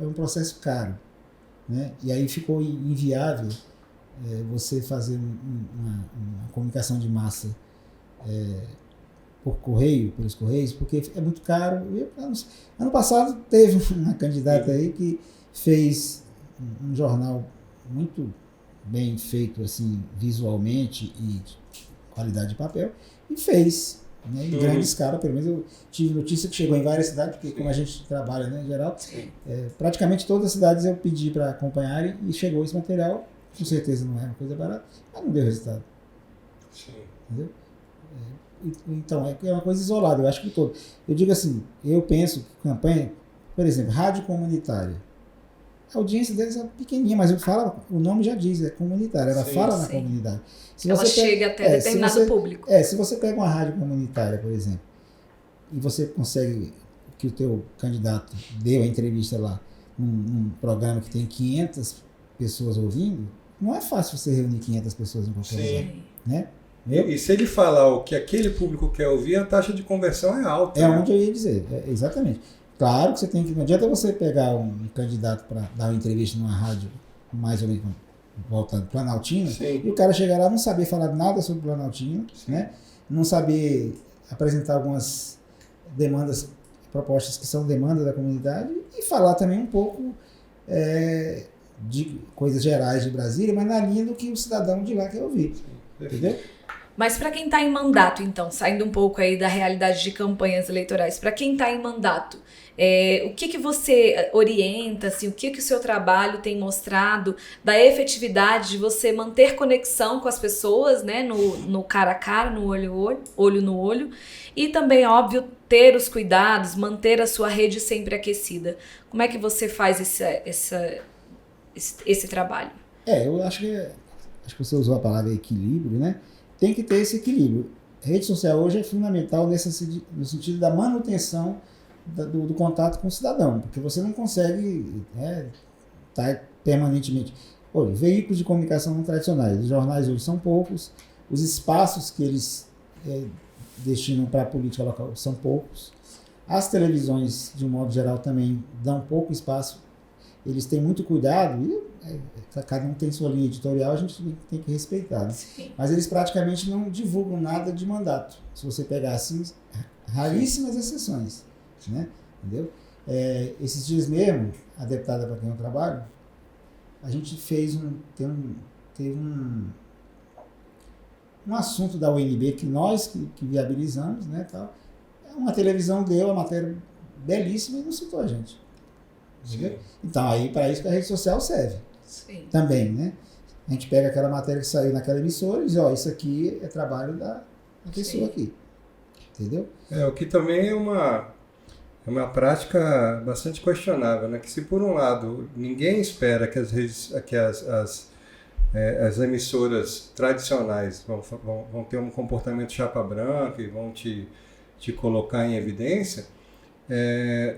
um processo caro, né? E aí ficou inviável você fazer uma comunicação de massa pelos correios, porque é muito caro. Ano passado teve uma candidata aí que fez um jornal muito bem feito, assim, visualmente e qualidade de papel, e fez, né, em grande escala. Pelo menos eu tive notícia que chegou em várias cidades, porque como a gente trabalha, né, em geral, praticamente todas as cidades eu pedi para acompanharem e chegou esse material. Com certeza não é uma coisa barata, mas não deu resultado. Sim. Entendeu? Então, é uma coisa isolada, eu acho que todo. Eu digo assim, eu penso que campanha, por exemplo, rádio comunitária. A audiência deles é pequenininha, mas o nome já diz, é comunitária, ela fala na comunidade. Ela chega até determinado público. Se você pega uma rádio comunitária, por exemplo, e você consegue que o teu candidato dê uma entrevista lá, num programa que tem 500 pessoas ouvindo, não é fácil você reunir 500 pessoas em qualquer lugar, né? E se ele falar o que aquele público quer ouvir, a taxa de conversão é alta. É onde eu ia dizer, exatamente. Claro que você tem que. Não adianta você pegar um candidato para dar uma entrevista numa rádio, mais ou menos voltando Planaltina, e o cara chegar lá não saber falar nada sobre Planaltina, né? Não saber apresentar algumas propostas que são demandas da comunidade, e falar também um pouco de coisas gerais de Brasília, mas na linha do que o cidadão de lá quer ouvir. Entendeu? Mas para quem está em mandato, então, saindo um pouco aí da realidade de campanhas eleitorais, para quem está em mandato, o que você orienta, assim, o que o seu trabalho tem mostrado da efetividade de você manter conexão com as pessoas, né, no cara a cara, no olho no olho, e também, óbvio, ter os cuidados, manter a sua rede sempre aquecida. Como é que você faz esse trabalho? Eu acho que você usou a palavra equilíbrio, né? Tem que ter esse equilíbrio. A rede social hoje é fundamental no sentido da manutenção do contato com o cidadão, porque você não consegue estar permanentemente. Veículos de comunicação não tradicionais, os jornais hoje são poucos, os espaços que eles destinam para a política local são poucos. As televisões, de um modo geral, também dão pouco espaço. Eles têm muito cuidado, e cada um tem sua linha editorial, a gente tem que respeitar. Né? Mas eles praticamente não divulgam nada de mandato. Se você pegar assim, raríssimas exceções. Né? Entendeu? Esses dias mesmo, a deputada para quem eu trabalho, a gente teve um assunto da UNB que nós que viabilizamos, né, tal. Uma televisão deu a matéria belíssima e não citou a gente. Então, aí para isso que a rede social serve. Sim. Também, né? A gente pega aquela matéria que saiu naquela emissora e diz, isso aqui é trabalho da pessoa aqui. Entendeu? O que também é uma prática bastante questionável, né? Que se por um lado ninguém espera que as emissoras tradicionais vão ter um comportamento chapa branca e vão te colocar em evidência,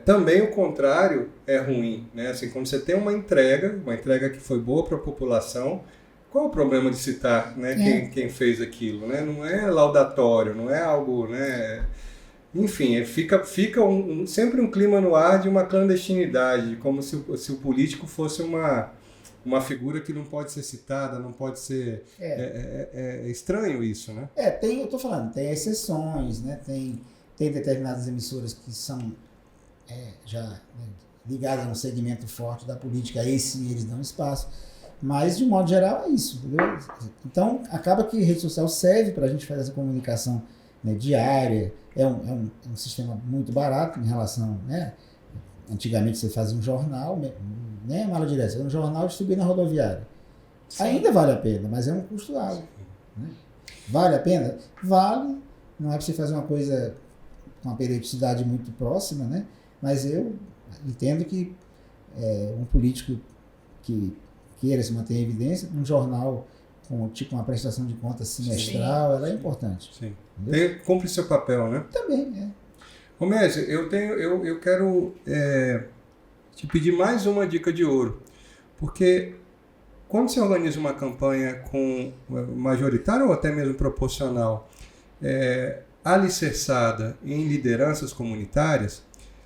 também o contrário é ruim, né? Assim, quando você tem uma entrega que foi boa para a população, qual é o problema de citar, né, quem fez aquilo, né? Não é laudatório, não é algo, né? Enfim, fica sempre um clima no ar de uma clandestinidade, como se o político fosse uma figura que não pode ser citada, não pode ser... É estranho isso, né? Eu tô falando, tem exceções, né? Tem determinadas emissoras que são já ligadas a um segmento forte da política, aí sim eles dão espaço. Mas, de modo geral, é isso, entendeu? Então, acaba que a rede social serve para a gente fazer essa comunicação, né, diária. É um sistema muito barato em relação, né? Antigamente você fazia um jornal, nem a mala direta, um jornal distribuído na rodoviária. Sim. Ainda vale a pena, mas é um custo alto. Né? Vale a pena? Vale. Não é para você fazer uma coisa com uma periodicidade muito próxima, né? Mas eu entendo que um político que queira se manter em evidência, um jornal com tipo uma prestação de contas semestral, ela é importante. Sim. Cumpre seu papel, né? Também, Romésio, eu quero te pedir mais uma dica de ouro, porque quando você organiza uma campanha com majoritária ou até mesmo proporcional, alicerçada em lideranças comunitárias,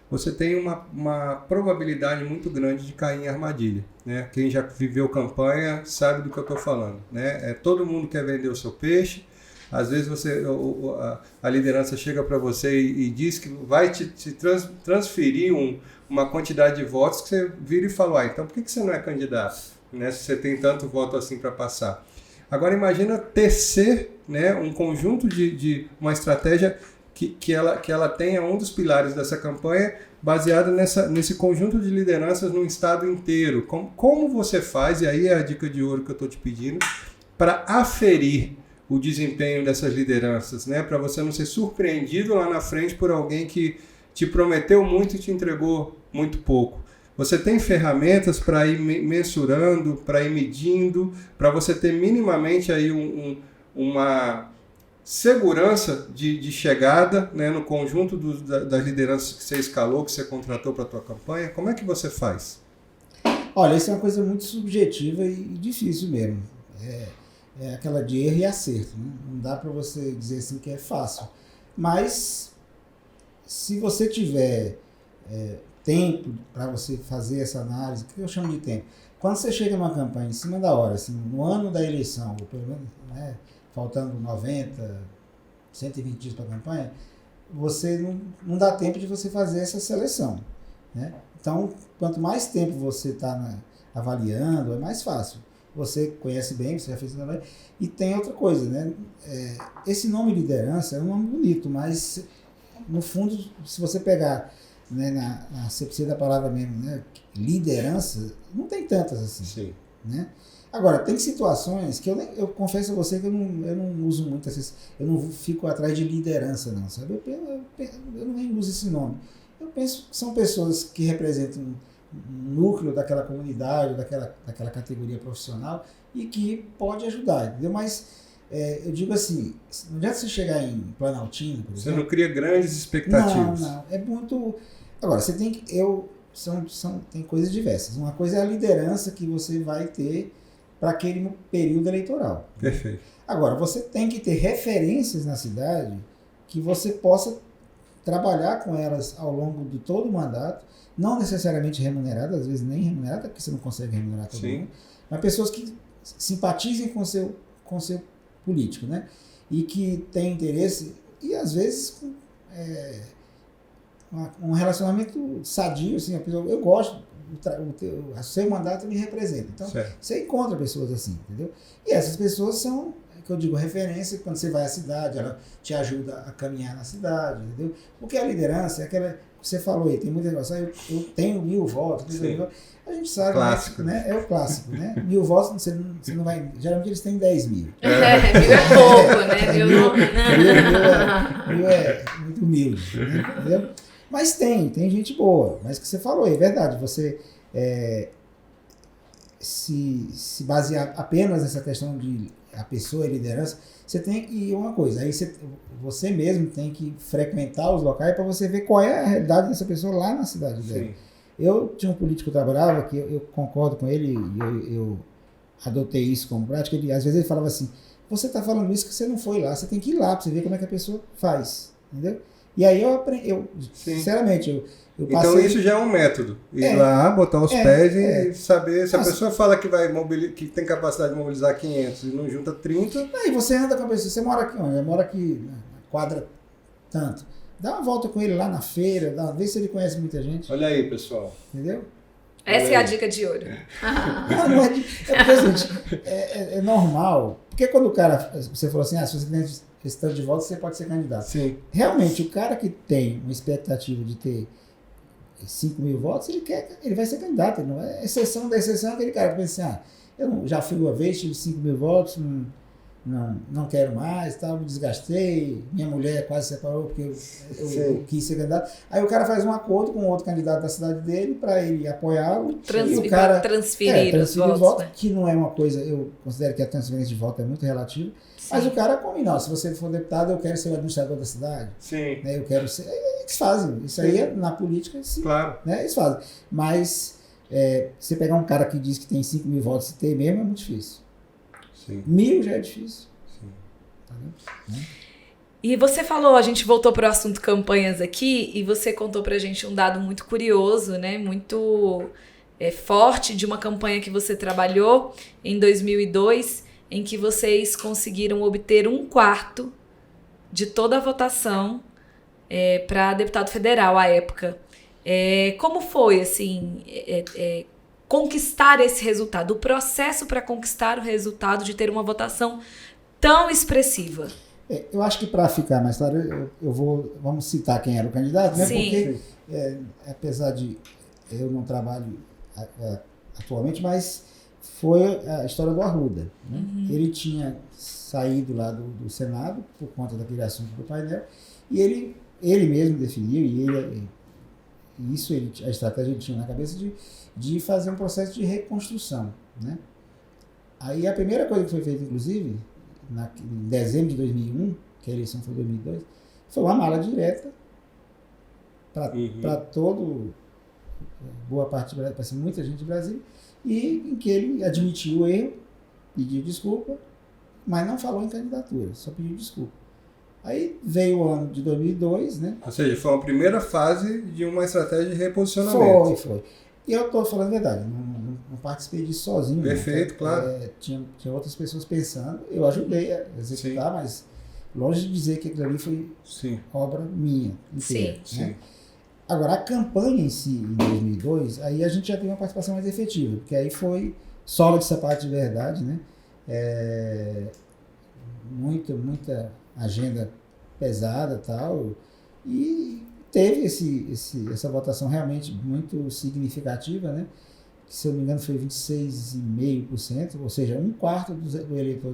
você tem uma probabilidade muito grande de cair em armadilha. Né? Quem já viveu campanha sabe do que eu estou falando. Né? Todo mundo quer vender o seu peixe. Às vezes a liderança chega para você e diz que vai te transferir uma quantidade de votos que você vira e fala, então por que você não é candidato? Né? Se você tem tanto voto assim para passar. Agora imagina tecer, né, um conjunto de uma estratégia que ela tenha um dos pilares dessa campanha baseado nesse conjunto de lideranças no estado inteiro. Como você faz, e aí é a dica de ouro que eu estou te pedindo, para aferir o desempenho dessas lideranças, né? Para você não ser surpreendido lá na frente por alguém que te prometeu muito e te entregou muito pouco. Você tem ferramentas para ir mensurando, para ir medindo, para você ter minimamente aí uma segurança de chegada, né, no conjunto das lideranças que você escalou, que você contratou para a tua campanha. Como é que você faz? Olha, isso é uma coisa muito subjetiva e difícil mesmo. É aquela de erro e acerto. Né? Não dá para você dizer assim que é fácil. Mas, se você tiver tempo para você fazer essa análise, o que eu chamo de tempo? Quando você chega numa campanha em cima da hora, assim, no ano da eleição, ou pelo menos, né, faltando 90, 120 dias para a campanha, você não dá tempo de você fazer essa seleção. Né? Então, quanto mais tempo você está avaliando, é mais fácil. Você conhece bem, você já fez isso também. E tem outra coisa, né? Esse nome liderança é um nome bonito, mas, no fundo, se você pegar, né, na acepção da palavra mesmo, né, liderança, não tem tantas assim. Sim. Né? Agora, tem situações que eu confesso a você que eu não uso muito, eu não fico atrás de liderança, não, sabe? Eu não uso esse nome. Eu penso que são pessoas que representam um núcleo daquela comunidade, daquela categoria profissional e que pode ajudar, entendeu? Mas eu digo assim, não adianta você chegar em Planaltina, por exemplo. Você não cria grandes expectativas. Não, é muito... Agora, você tem que... tem coisas diversas. Uma coisa é a liderança que você vai ter para aquele período eleitoral. Perfeito. Agora, você tem que ter referências na cidade que você possa trabalhar com elas ao longo de todo o mandato, não necessariamente remuneradas, às vezes nem remuneradas, porque você não consegue remunerar todo mundo, mas pessoas que simpatizem com o seu político, né? E que têm interesse, e às vezes um relacionamento sadio, assim, a pessoa, eu gosto, o seu mandato me representa. Então, você encontra pessoas assim, entendeu? E essas pessoas são, que eu digo, referência, quando você vai à cidade, ela te ajuda a caminhar na cidade, entendeu? Porque a liderança é aquela, você falou aí, tem muita negócio, eu tenho 1000 votos, a gente sabe, clássico, né? É o clássico, né? 1000 votos, você não vai, geralmente eles têm 10 mil. 1000 é pouco, né? 1000 é muito humilde, né? Entendeu? Mas tem gente boa, mas que você falou, é verdade, você se basear apenas nessa questão de a pessoa e liderança, você tem que, uma coisa, aí você mesmo tem que frequentar os locais para você ver qual é a realidade dessa pessoa lá na cidade dela. Eu tinha um político que eu trabalhava, que eu concordo com ele, eu adotei isso como prática, às vezes ele falava assim, você está falando isso que você não foi lá, você tem que ir lá para você ver como é que a pessoa faz, entendeu? E aí eu aprendi, sinceramente, eu passei... Então isso já é um método. Ir lá, botar os pés e saber se a pessoa fala que tem capacidade de mobilizar 500 e não junta 30... Aí você anda com a pessoa, você mora aqui, eu moro aqui na quadra tanto. Dá uma volta com ele lá na feira, vê se ele conhece muita gente. Olha aí, pessoal. Entendeu? Essa é a dica de ouro. Não é porque, gente, é normal. Porque quando o cara, você falou assim, se você tem esse tanto de votos, você pode ser candidato. Sim. Realmente, o cara que tem uma expectativa de ter 5.000 votos, ele vai ser candidato. Não é exceção da exceção, aquele cara que pensa assim, eu já fui uma vez, tive 5.000 votos, não quero mais, me desgastei, minha mulher quase separou porque eu quis ser candidato. Aí o cara faz um acordo com outro candidato da cidade dele para ele apoiá-lo. E o cara transferir os votos, né? Que não é uma coisa, eu considero que a transferência de voto é muito relativa. Mas o cara combinou, se você for deputado, eu quero ser o administrador da cidade. Sim. Né, eu quero ser. Eles fazem. Isso aí na política, sim. Claro. Né, eles fazem. Mas você pegar um cara que diz que tem 5.000 votos e ter mesmo é muito difícil. Sim. 1.000 já é difícil. Sim. Tá vendo? E você falou, a gente voltou para o assunto campanhas aqui, e você contou pra gente um dado muito curioso, né? Muito forte de uma campanha que você trabalhou em 2002, em que vocês conseguiram obter 1/4 de toda a votação para deputado federal à época. Como foi, assim, conquistar esse resultado? O processo para conquistar o resultado de ter uma votação tão expressiva? Eu acho que para ficar mais claro, vamos citar quem era o candidato, né? Sim. Porque, apesar de eu não trabalho atualmente, mas foi a história do Arruda. Né? Uhum. Ele tinha saído lá do Senado por conta daquele assunto do painel e ele mesmo definiu, a estratégia ele tinha na cabeça de fazer um processo de reconstrução. Né? Aí a primeira coisa que foi feita, inclusive, em dezembro de 2001, que a eleição foi em 2002, foi uma mala direta para boa parte do Brasil, para muita gente do Brasil, e em que ele admitiu o erro, pediu desculpa, mas não falou em candidatura, só pediu desculpa. Aí veio o ano de 2002, né? Ou seja, foi a primeira fase de uma estratégia de reposicionamento. Foi. E eu estou falando a verdade, não participei disso sozinho. Perfeito, né? Claro. Tinha outras pessoas pensando, eu ajudei a executar, sim, mas longe de dizer que aquilo ali foi obra minha inteira. Sim. Né? Agora, a campanha em si, em 2002, aí a gente já teve uma participação mais efetiva, porque aí foi solo de sapato de verdade, né? Muita agenda pesada e tal, e teve essa votação realmente muito significativa, né? Que, se eu não me engano, foi 26,5%, ou seja, 1/4 do eleitor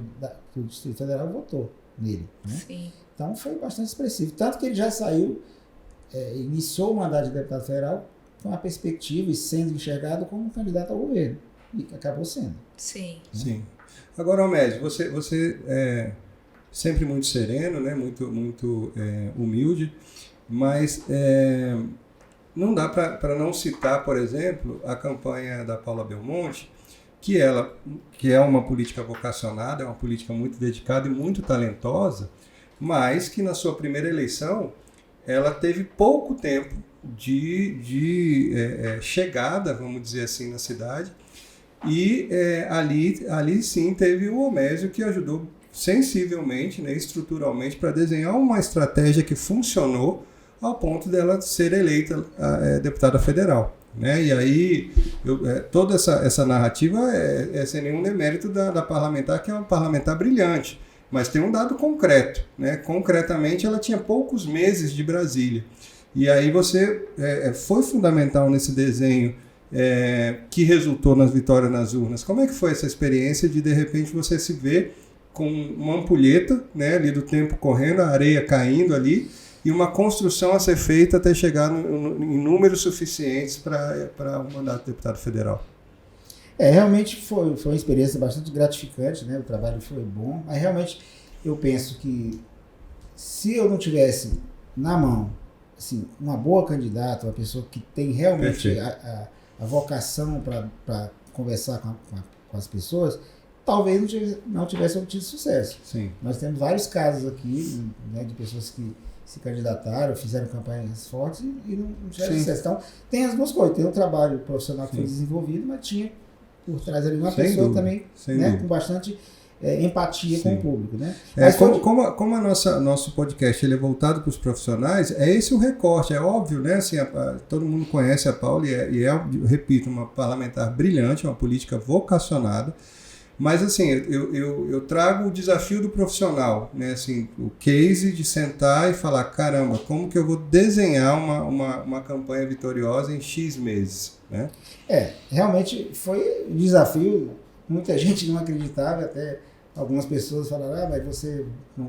do Distrito Federal votou nele. Né? Sim. Então foi bastante expressivo. Tanto que ele já saiu, iniciou o mandato de deputado federal com a perspectiva e sendo enxergado como um candidato ao governo. E acabou sendo. Sim. Né? Sim. Agora, Almédio, você é sempre muito sereno, né? Muito humilde, mas não dá para não citar, por exemplo, a campanha da Paula Belmonte, que é uma política vocacionada, é uma política muito dedicada e muito talentosa, mas que na sua primeira eleição ela teve pouco tempo de chegada, vamos dizer assim, na cidade, e ali sim teve o Homésio que ajudou sensivelmente, né, estruturalmente, para desenhar uma estratégia que funcionou ao ponto dela ser eleita deputada federal. Né? E aí, toda essa narrativa é sem nenhum demérito da parlamentar, que é uma parlamentar brilhante, mas tem um dado concreto. Né? Concretamente, ela tinha poucos meses de Brasília. E aí você foi fundamental nesse desenho que resultou nas vitórias nas urnas. Como é que foi essa experiência de repente, você se ver com uma ampulheta, né, ali do tempo correndo, a areia caindo ali, e uma construção a ser feita até chegar em números suficientes para o mandato de deputado federal? Realmente foi uma experiência bastante gratificante, né? O trabalho foi bom, mas realmente eu penso que se eu não tivesse na mão assim, uma boa candidata, uma pessoa que tem realmente a vocação para conversar com as pessoas, talvez não tivesse obtido sucesso. Sim. Nós temos vários casos aqui, né, de pessoas que se candidataram, fizeram campanhas fortes e não tiveram sucesso. Então, tem as duas coisas. Tem o trabalho profissional que foi desenvolvido, mas tinha por trás ali uma pessoa dúvida. Também, né, com bastante empatia com o público. Né? Como nosso podcast ele é voltado para os profissionais, é esse o recorte. É óbvio, né? Assim, todo mundo conhece a Paula eu repito, uma parlamentar brilhante, uma política vocacionada. Mas assim, eu trago o desafio do profissional, né? Assim, o case de sentar e falar, caramba, como que eu vou desenhar uma campanha vitoriosa em X meses, né? Realmente foi um desafio, muita gente não acreditava, até algumas pessoas falaram, mas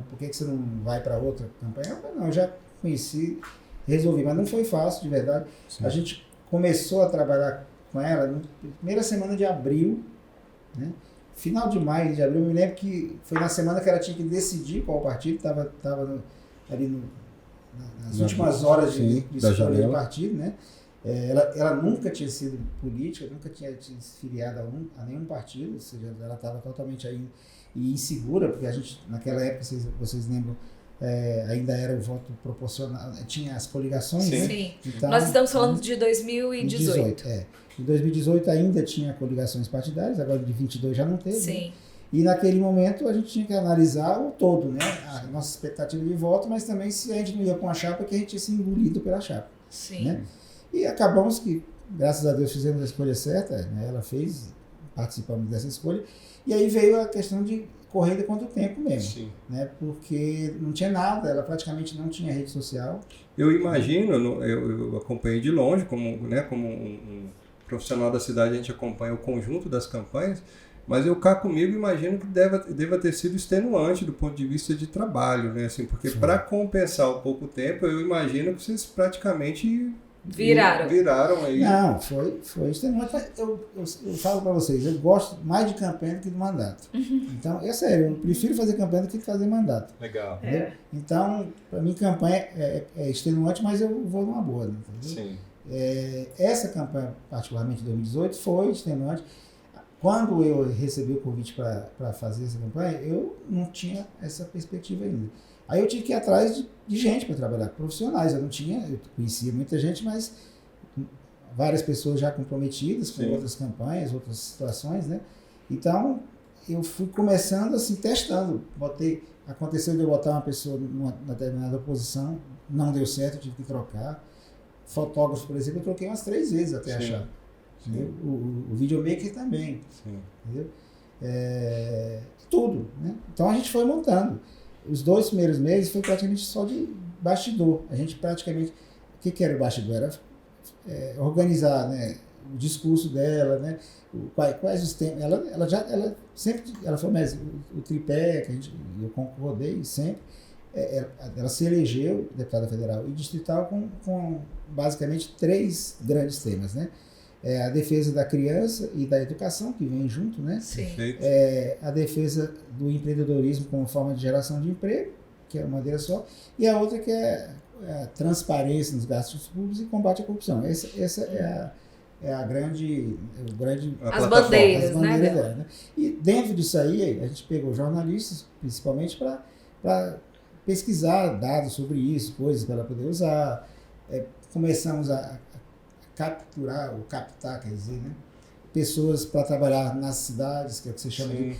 por que você não vai para outra campanha? Eu falei, não, eu já conheci, resolvi, mas não foi fácil, de verdade. Sim. A gente começou a trabalhar com ela na primeira semana de abril, né? Final de maio, de abril, eu me lembro que foi na semana que ela tinha que decidir qual partido, estava ali nas últimas horas de escolher o partido, né? Ela nunca tinha sido política, nunca tinha se filiado a nenhum partido, ou seja, ela estava totalmente aí insegura, porque a gente, naquela época, vocês lembram, ainda era o voto proporcional, tinha as coligações, sim. Né? Sim. Então, nós estamos falando de 2018. Em 2018 ainda tinha coligações partidárias, agora de 22 já não teve. Sim. Né? E naquele momento a gente tinha que analisar o todo, né? A nossa expectativa de voto, mas também se a gente não ia com a chapa, que a gente ia ser engolido pela chapa. Sim. Né? E acabamos que, graças a Deus, fizemos a escolha certa, né? Ela fez, participamos dessa escolha, e aí veio a questão de corrida contra o tempo mesmo. Sim. Né? Porque não tinha nada, ela praticamente não tinha rede social. Eu imagino, eu acompanhei de longe, como um profissional da cidade, a gente acompanha o conjunto das campanhas, mas eu cá comigo imagino que deva ter sido extenuante do ponto de vista de trabalho, né? Assim, porque para compensar o pouco tempo, eu imagino que vocês praticamente viraram aí. Não, foi extenuante. Eu falo para vocês, eu gosto mais de campanha do que de mandato. Então, é sério, eu prefiro fazer campanha do que fazer mandato. Legal. Então, para mim, campanha é extenuante, mas eu vou numa boa. Entendeu? Sim. Essa campanha, particularmente em 2018, foi extenuante. Quando eu recebi o convite para fazer essa campanha, eu não tinha essa perspectiva ainda. Aí eu tive que ir atrás de gente para trabalhar, profissionais. Eu conhecia muita gente, mas várias pessoas já comprometidas com outras campanhas, outras situações, né? Então, eu fui começando assim, testando. Aconteceu de eu botar uma pessoa numa determinada posição, não deu certo, eu tive que trocar. Fotógrafo, por exemplo, eu troquei umas 3 vezes até achar. O videomaker também. Entendeu? Tudo. Né? Então a gente foi montando. Os 2 primeiros meses foi praticamente só de bastidor. A gente praticamente... O que era o bastidor? Era organizar, né, o discurso dela, né, quais os temas. Ela sempre... Ela falou, mas o tripé, que eu concordei sempre, ela se elegeu deputada federal e distrital com basicamente 3 grandes temas, né? A defesa da criança e da educação, que vem junto, né? Sim. A defesa do empreendedorismo como forma de geração de emprego, que é uma maneira só, e a outra que é a transparência nos gastos públicos e combate à corrupção. Essa é o grande As bandeiras, as bandeiras né? dela, né? E dentro disso aí, a gente pegou jornalistas, principalmente, para pesquisar dados sobre isso, coisas para ela poder usar. Começamos a capturar, ou captar, quer dizer, né? Pessoas para trabalhar nas cidades, que é o que você chama de...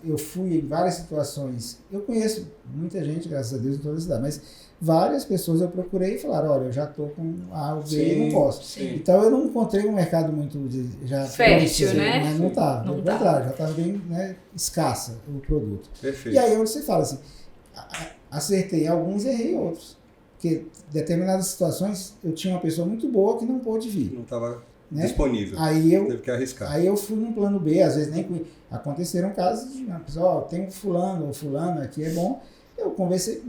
Eu fui em várias situações, eu conheço muita gente, graças a Deus, em toda a cidade, mas várias pessoas eu procurei e falaram, olha, eu já estou com A ou B e não posso. Sim. Então eu não encontrei um mercado muito já fértil, né? Mas não estava, Não pelo contrário, já estava bem, né, escassa o produto. Perfeito. E aí onde você fala assim, acertei alguns, errei outros. Porque em determinadas situações eu tinha uma pessoa muito boa que não pôde vir. Não estava né? disponível. Teve que arriscar. Aí eu fui num plano B, às vezes nem aconteceram casos de uma pessoa, tem um fulano ou fulano aqui, é bom. Eu conversei,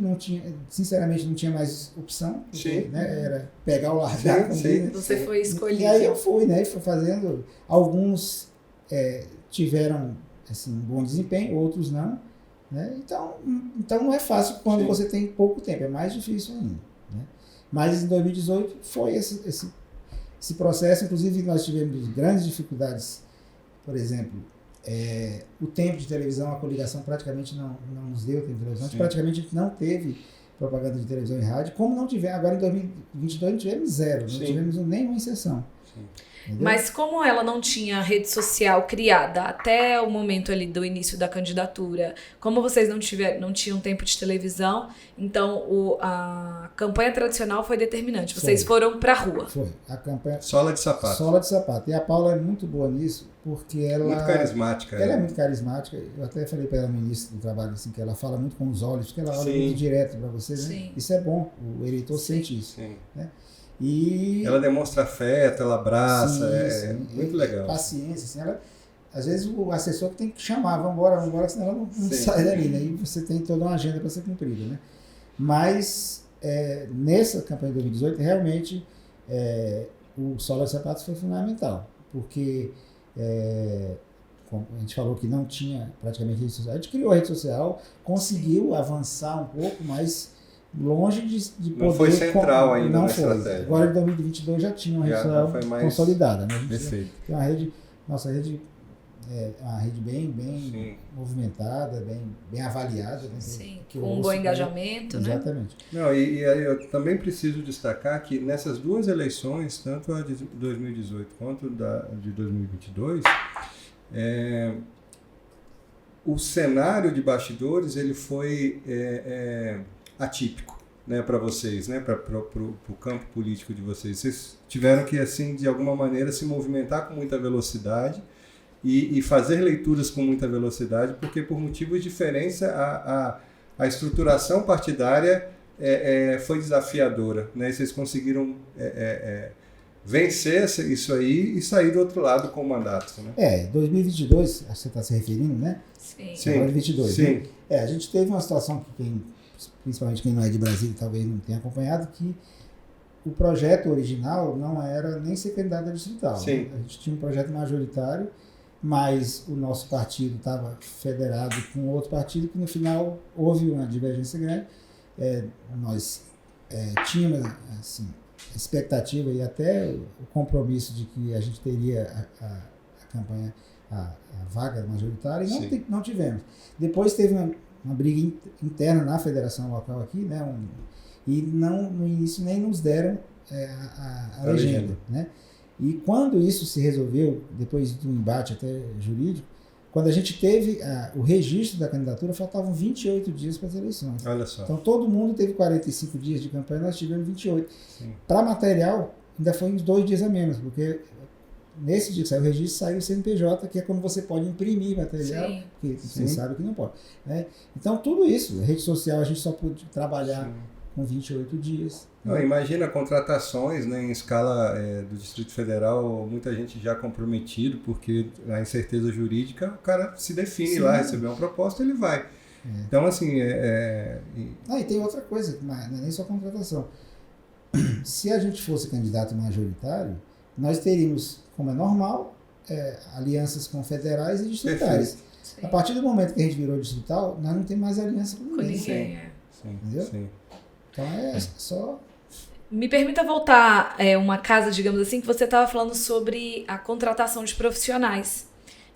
sinceramente não tinha mais opção, porque, né, era pegar o largar. Sim. Você foi escolhido. E aí eu fui, né, fui fazendo, alguns tiveram assim, um bom desempenho, outros não. Né? Então não é fácil quando você tem pouco tempo, é mais difícil ainda. Né? Mas em 2018 foi esse processo, inclusive nós tivemos grandes dificuldades, por exemplo, o tempo de televisão, a coligação praticamente não nos deu tempo de televisão, praticamente a gente não teve propaganda de televisão e rádio, como não tivemos, agora em 2022 não tivemos zero, não tivemos nenhuma inserção. Mas como ela não tinha rede social criada até o momento ali do início da candidatura, como vocês não tinham tempo de televisão, então a campanha tradicional foi determinante. Vocês foram pra rua. Foi. A campanha... Sola de sapato. Sola de sapato. E a Paula é muito boa nisso, porque ela... Muito carismática. Ela é muito carismática. Eu até falei para ela no início do trabalho, assim, que ela fala muito com os olhos, porque ela olha muito direto para você, né? Isso é bom. O eleitor sente isso. Né? E ela demonstra afeto, ela abraça, muito legal. Paciência, assim, às vezes o assessor tem que chamar, vamos embora, senão ela não sai dali, né? E você tem toda uma agenda para ser cumprida, né? Mas nessa campanha de 2018, realmente o Sola de Sapatos foi fundamental, porque como a gente falou que não tinha praticamente rede social, a gente criou a rede social, conseguiu avançar um pouco, mas longe de poder... Não foi central ainda na estratégia. Agora em 2022 já tinha uma rede social consolidada. Né? Perfeito. Tem uma rede, nossa rede é uma rede bem movimentada, bem avaliada. Né? Sim, com um bom engajamento. Exatamente. Né? Não, e eu também preciso destacar que nessas duas eleições, tanto a de 2018 quanto de 2022, o cenário de bastidores ele foi... atípico, né, para vocês, né, para o campo político de vocês. Vocês tiveram que, assim, de alguma maneira, se movimentar com muita velocidade e fazer leituras com muita velocidade, porque por motivos diferentes a estruturação partidária foi desafiadora, né, e vocês conseguiram vencer isso aí e sair do outro lado com o mandato. Né? 2022, você está se referindo, né? Sim. 2022. Sim. Né? A gente teve uma situação que principalmente quem não é de Brasília talvez não tenha acompanhado, que o projeto original não era nem ser candidato a distrital. Né? A gente tinha um projeto majoritário, mas o nosso partido estava federado com outro partido, que no final houve uma divergência grande. Nós tínhamos assim, a expectativa e até o compromisso de que a gente teria a campanha, a vaga majoritária, e não tivemos. Depois teve uma briga interna na federação local aqui, né? E no início nem nos deram a legenda. Né? E quando isso se resolveu, depois de um embate até jurídico, quando a gente teve o registro da candidatura, faltavam 28 dias para as eleições. Olha só. Então todo mundo teve 45 dias de campanha, nós tivemos 28. Para material, ainda foi uns 2 dias a menos, porque nesse dia que saiu o registro, saiu o CNPJ, que é quando você pode imprimir material, que você sabe que não pode. Né? Então, tudo isso, a rede social, a gente só pôde trabalhar com 28 dias. Não, imagina contratações, né, em escala do Distrito Federal, muita gente já comprometida, porque a incerteza jurídica, o cara se define lá, recebeu uma proposta, ele vai. Então, assim... E tem outra coisa, não é nem só contratação. Se a gente fosse candidato majoritário, nós teríamos, como é normal, alianças com federais e distritais. A partir do momento que a gente virou distrital, nós não temos mais aliança com ninguém. Sim. Entendeu? Sim. Então só... Me permita voltar uma casa, digamos assim, que você estava falando sobre a contratação de profissionais,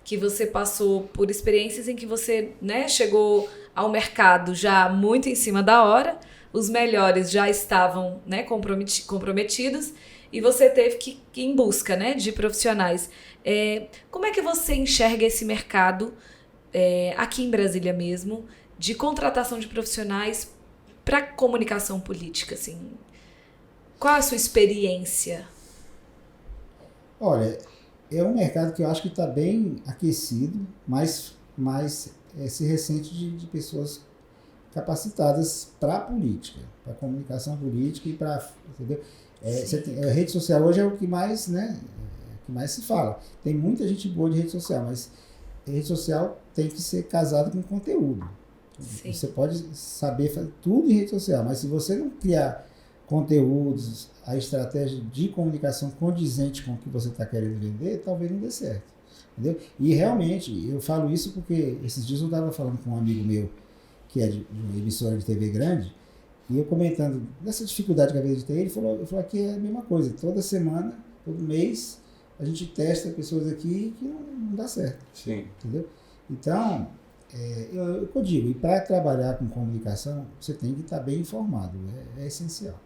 que você passou por experiências em que você, né, chegou ao mercado já muito em cima da hora, os melhores já estavam, né, comprometidos e você teve que ir em busca, né, de profissionais. Como é que você enxerga esse mercado aqui em Brasília mesmo, de contratação de profissionais para comunicação política, assim? Qual a sua experiência? Olha, é um mercado que eu acho que está bem aquecido, mas se ressente de pessoas capacitadas para a política, para a comunicação política e para, entendeu? A rede social hoje é o que mais, né, que mais se fala. Tem muita gente boa de rede social, mas a rede social tem que ser casada com conteúdo. Sim. Você pode saber fazer tudo em rede social, mas se você não criar conteúdos, a estratégia de comunicação condizente com o que você está querendo vender, talvez não dê certo. Entendeu? E realmente, eu falo isso porque esses dias eu estava falando com um amigo meu, que é de uma emissora de TV grande, e eu comentando dessa dificuldade que a gente tem, ele falou que é a mesma coisa. Toda semana, todo mês, a gente testa pessoas aqui que não dá certo. Sim. Entendeu? Então, eu digo, e para trabalhar com comunicação, você tem que estar bem informado, é essencial.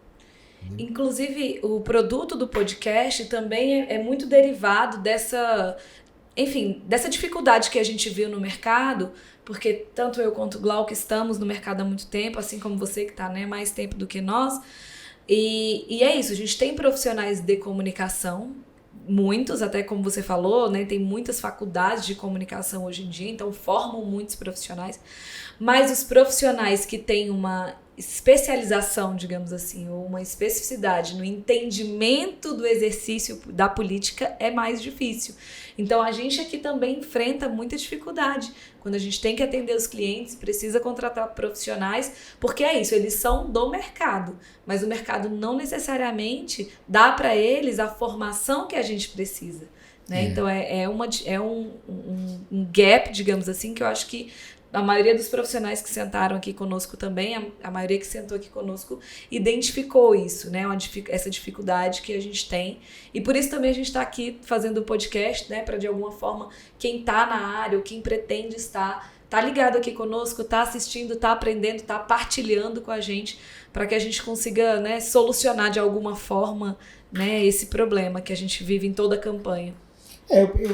Inclusive, o produto do podcast também é muito derivado dessa dificuldade que a gente viu no mercado, porque tanto eu quanto o Glauco estamos no mercado há muito tempo, assim como você que está, né, mais tempo do que nós. E é isso, a gente tem profissionais de comunicação, muitos, até como você falou, né, tem muitas faculdades de comunicação hoje em dia, então formam muitos profissionais, mas os profissionais que têm uma especialização, digamos assim, ou uma especificidade no entendimento do exercício da política é mais difícil. Então a gente aqui também enfrenta muita dificuldade quando a gente tem que atender os clientes, precisa contratar profissionais, porque é isso, eles são do mercado, mas o mercado não necessariamente dá para eles a formação que a gente precisa, né? Então é um gap, digamos assim, que eu acho que a maioria dos profissionais que sentaram aqui conosco também, a maioria que sentou aqui conosco, identificou isso, né? Essa dificuldade que a gente tem. E por isso também a gente está aqui fazendo o podcast, né? Para de alguma forma, quem está na área ou quem pretende estar, tá ligado aqui conosco, tá assistindo, tá aprendendo, tá partilhando com a gente, para que a gente consiga, né, solucionar de alguma forma, né, esse problema que a gente vive em toda a campanha.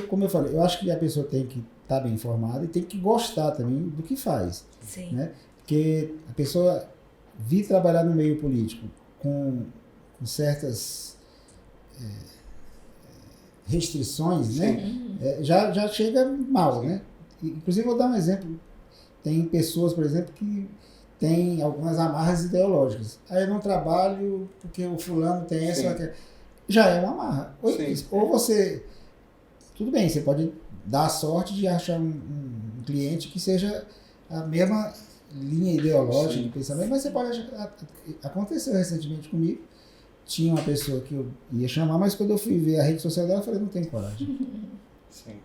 Como eu falei, eu acho que a pessoa tem que estar bem informada e tem que gostar também do que faz. Sim. Né? Porque a pessoa vir trabalhar no meio político com certas restrições, né? Já chega mal, né? Inclusive, vou dar um exemplo. Tem pessoas, por exemplo, que têm algumas amarras ideológicas. Aí eu não trabalho porque o fulano tem essa... Sim. Já é uma amarra. Ou você... Tudo bem, você pode dar a sorte de achar um cliente que seja a mesma linha ideológica de pensamento, mas você pode achar... Aconteceu recentemente comigo, tinha uma pessoa que eu ia chamar, mas quando eu fui ver a rede social dela, eu falei, não tenho coragem. Sim.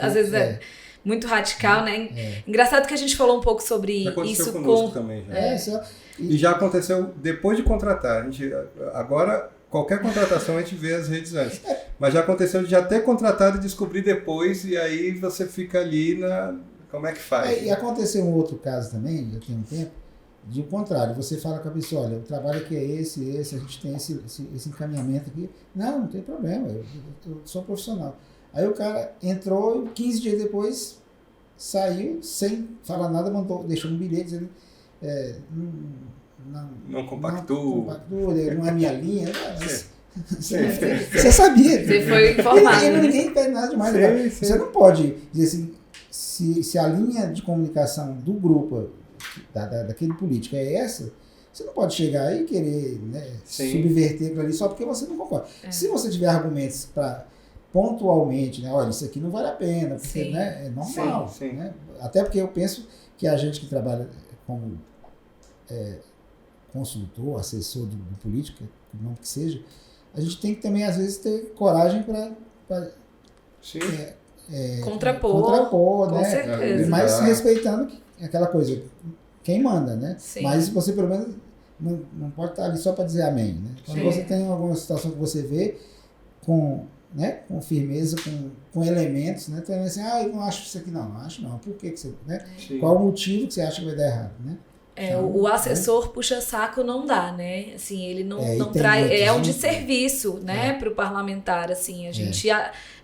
Às vezes é muito radical, né? Engraçado que a gente falou um pouco sobre isso conosco também. Já. E já aconteceu depois de contratar. Agora, qualquer contratação a gente vê as redes antes. Mas já aconteceu de já ter contratado e descobrir depois, e aí você fica ali como é que faz? E aconteceu um outro caso também, já tem um tempo, de o contrário, você fala com a pessoa, olha, o trabalho aqui é esse, a gente tem esse encaminhamento aqui. Não tem problema, eu sou profissional. Aí o cara entrou e 15 dias depois saiu sem falar nada, deixou um bilhete dizendo não compactua, não é minha linha. Você sabia. Você foi informado. Ninguém pede nada demais. Você não pode dizer assim, se a linha de comunicação do grupo, daquele político é essa, você não pode chegar e querer, né, subverter aquilo ali só porque você não concorda. Se você tiver argumentos para pontualmente, né, olha, isso aqui não vale a pena, porque né, é normal. Sim. Né? Até porque eu penso que a gente que trabalha como consultor, assessor do político, não que seja, a gente tem que também, às vezes, ter coragem para contrapor, né? Com certeza. Mas respeitando aquela coisa, quem manda, né? Sim. Mas você, pelo menos, não pode estar ali só para dizer amém, né? Quando Sim. você tem alguma situação que você vê com firmeza, com elementos, né? Então, assim, eu não acho isso aqui não acho não. Por que você, né? Sim. Qual o motivo que você acha que vai dar errado, né? O assessor puxa-saco não dá, né? Assim, ele não traz. outros, É um né? desserviço, né, para o parlamentar. Assim, a gente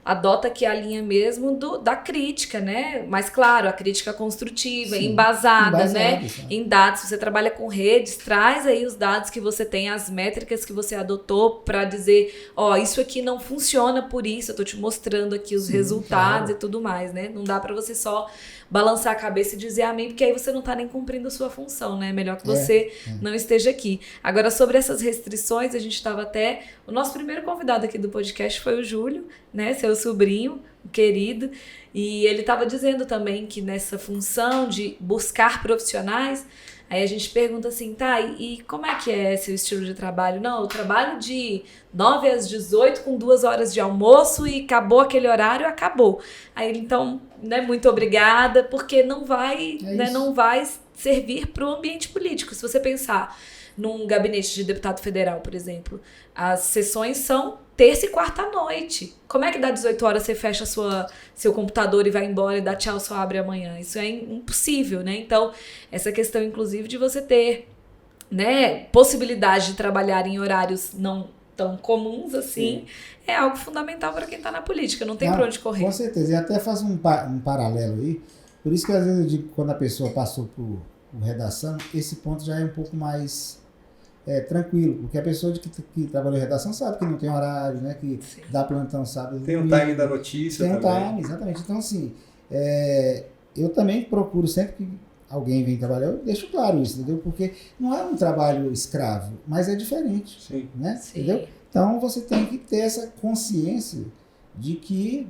adota aqui a linha mesmo da crítica, né? Mas, claro, a crítica construtiva, Sim, embasada, né? sabe? Em dados. Se você trabalha com redes, traz aí os dados que você tem, as métricas que você adotou para dizer, isso aqui não funciona por isso, eu tô te mostrando aqui os resultados e tudo mais, né? Não dá para você só balançar a cabeça e dizer amém, porque aí você não tá nem cumprindo a sua função, né? Melhor que você não esteja aqui. Agora, sobre essas restrições, a gente estava até... O nosso primeiro convidado aqui do podcast foi o Júlio, né? Seu sobrinho, querido. E ele estava dizendo também que nessa função de buscar profissionais, aí a gente pergunta assim, tá, e como é que é seu estilo de trabalho? Não, eu trabalho de 9 às 18 com 2 horas de almoço e acabou aquele horário, acabou. Aí ele, então, né, muito obrigada, porque não vai, não vai servir para o ambiente político. Se você pensar num gabinete de deputado federal, por exemplo, as sessões são terça e quarta à noite. Como é que dá 18 horas você fecha seu computador e vai embora e dá tchau, só abre amanhã? Isso é impossível, né? Então, essa questão, inclusive, de você ter, né, possibilidade de trabalhar em horários não tão comuns assim, é algo fundamental para quem está na política. Não tem para onde correr. Com certeza. E até faço um paralelo aí. Por isso que, às vezes, eu digo que quando a pessoa passou por redação, esse ponto já é um pouco mais tranquilo, porque a pessoa que trabalhou em redação sabe que não tem horário, né? Que dá plantão, sabe? Tem o time da notícia também. Tem o time, exatamente. Então, assim, eu também procuro sempre que alguém vem trabalhar, eu deixo claro isso, entendeu? Porque não é um trabalho escravo, mas é diferente, né? Sim. Entendeu? Então, você tem que ter essa consciência de que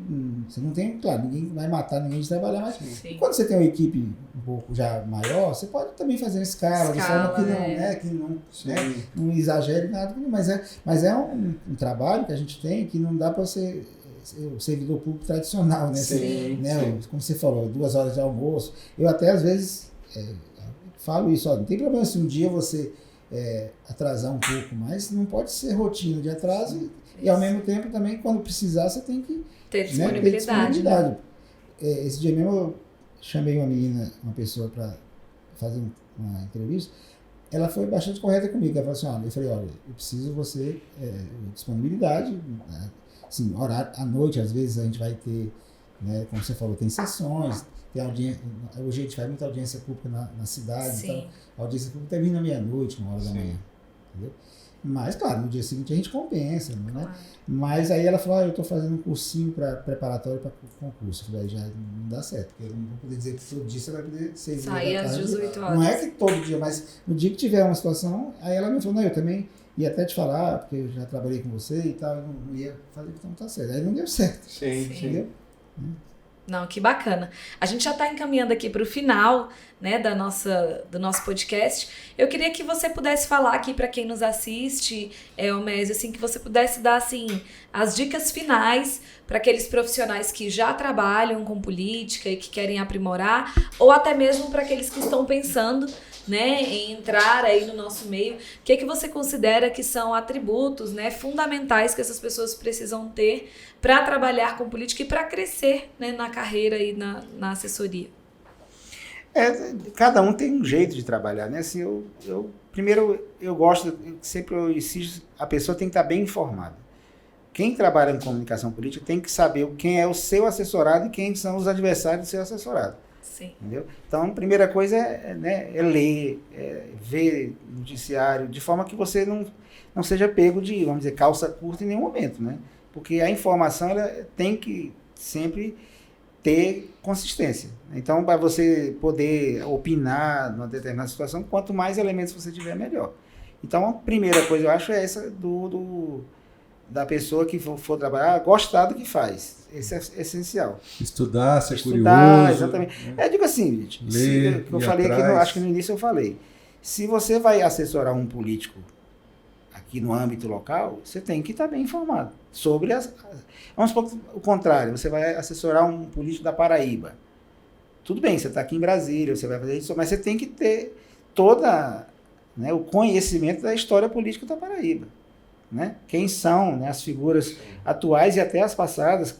você não tem, claro, ninguém vai matar ninguém de trabalhar, mas quando você tem uma equipe um pouco já maior, você pode também fazer uma escala de forma que não exagere nada, mas é um trabalho que a gente tem que não dá para ser o servidor público tradicional, né? Como você falou, 2 horas de almoço. Eu até às vezes falo isso, não tem problema se um dia você atrasar um pouco, mas não pode ser rotina de atraso. E ao mesmo tempo também, quando precisar, você tem que ter disponibilidade. Né? Esse dia mesmo eu chamei uma pessoa para fazer uma entrevista. Ela foi bastante correta comigo. Ela falou assim, eu falei, olha, eu preciso você disponibilidade. Né? Assim, horário, à noite, às vezes, a gente vai ter, né, como você falou, tem sessões, tem audiência. Hoje a gente faz muita audiência pública na cidade. Então, a audiência pública termina meia-noite, 1h da manhã. Entendeu? Mas, claro, no dia seguinte a gente compensa, né? Claro. Mas aí ela falou, eu estou fazendo um cursinho preparatório para concurso. Eu falei, já não dá certo, porque eu não vou poder dizer que todo dia você vai poder sair às 18 horas. Não é que todo dia, mas no dia que tiver uma situação, aí ela me falou, eu também ia até te falar, porque eu já trabalhei com você e tal, eu não ia fazer, então tá certo. Aí não deu certo. Entendeu? Não, que bacana. A gente já está encaminhando aqui para o final, né, do nosso podcast. Eu queria que você pudesse falar aqui para quem nos assiste, Homésio, assim, que você pudesse dar assim, as dicas finais para aqueles profissionais que já trabalham com política e que querem aprimorar, ou até mesmo para aqueles que estão pensando, né, em entrar aí no nosso meio. O que você considera que são atributos, né, fundamentais que essas pessoas precisam ter para trabalhar com política e para crescer, né, na carreira e na assessoria? Cada um tem um jeito de trabalhar, né? Assim, primeiro, eu gosto, sempre eu insisto, a pessoa tem que estar bem informada. Quem trabalha em comunicação política tem que saber quem é o seu assessorado e quem são os adversários do seu assessorado. Sim. Entendeu? Então, a primeira coisa é ler, ver noticiário, de forma que você não seja pego de, vamos dizer, calça curta em nenhum momento, né? Porque a informação ela tem que sempre ter consistência. Então, para você poder opinar numa determinada situação, quanto mais elementos você tiver, melhor. Então, a primeira coisa, eu acho, é essa da pessoa que for trabalhar, gostar do que faz. Isso é essencial. Estudar, ser curioso. Exatamente. Eu digo assim, gente, ler, eu falei aqui, acho que no início eu falei, se você vai assessorar um político aqui no âmbito local, você tem que estar bem informado sobre vamos supor o contrário, você vai assessorar um político da Paraíba. Tudo bem, você está aqui em Brasília, você vai fazer isso, mas você tem que ter toda né, o conhecimento da história política da Paraíba. Né? Quem são, né, as figuras atuais e até as passadas,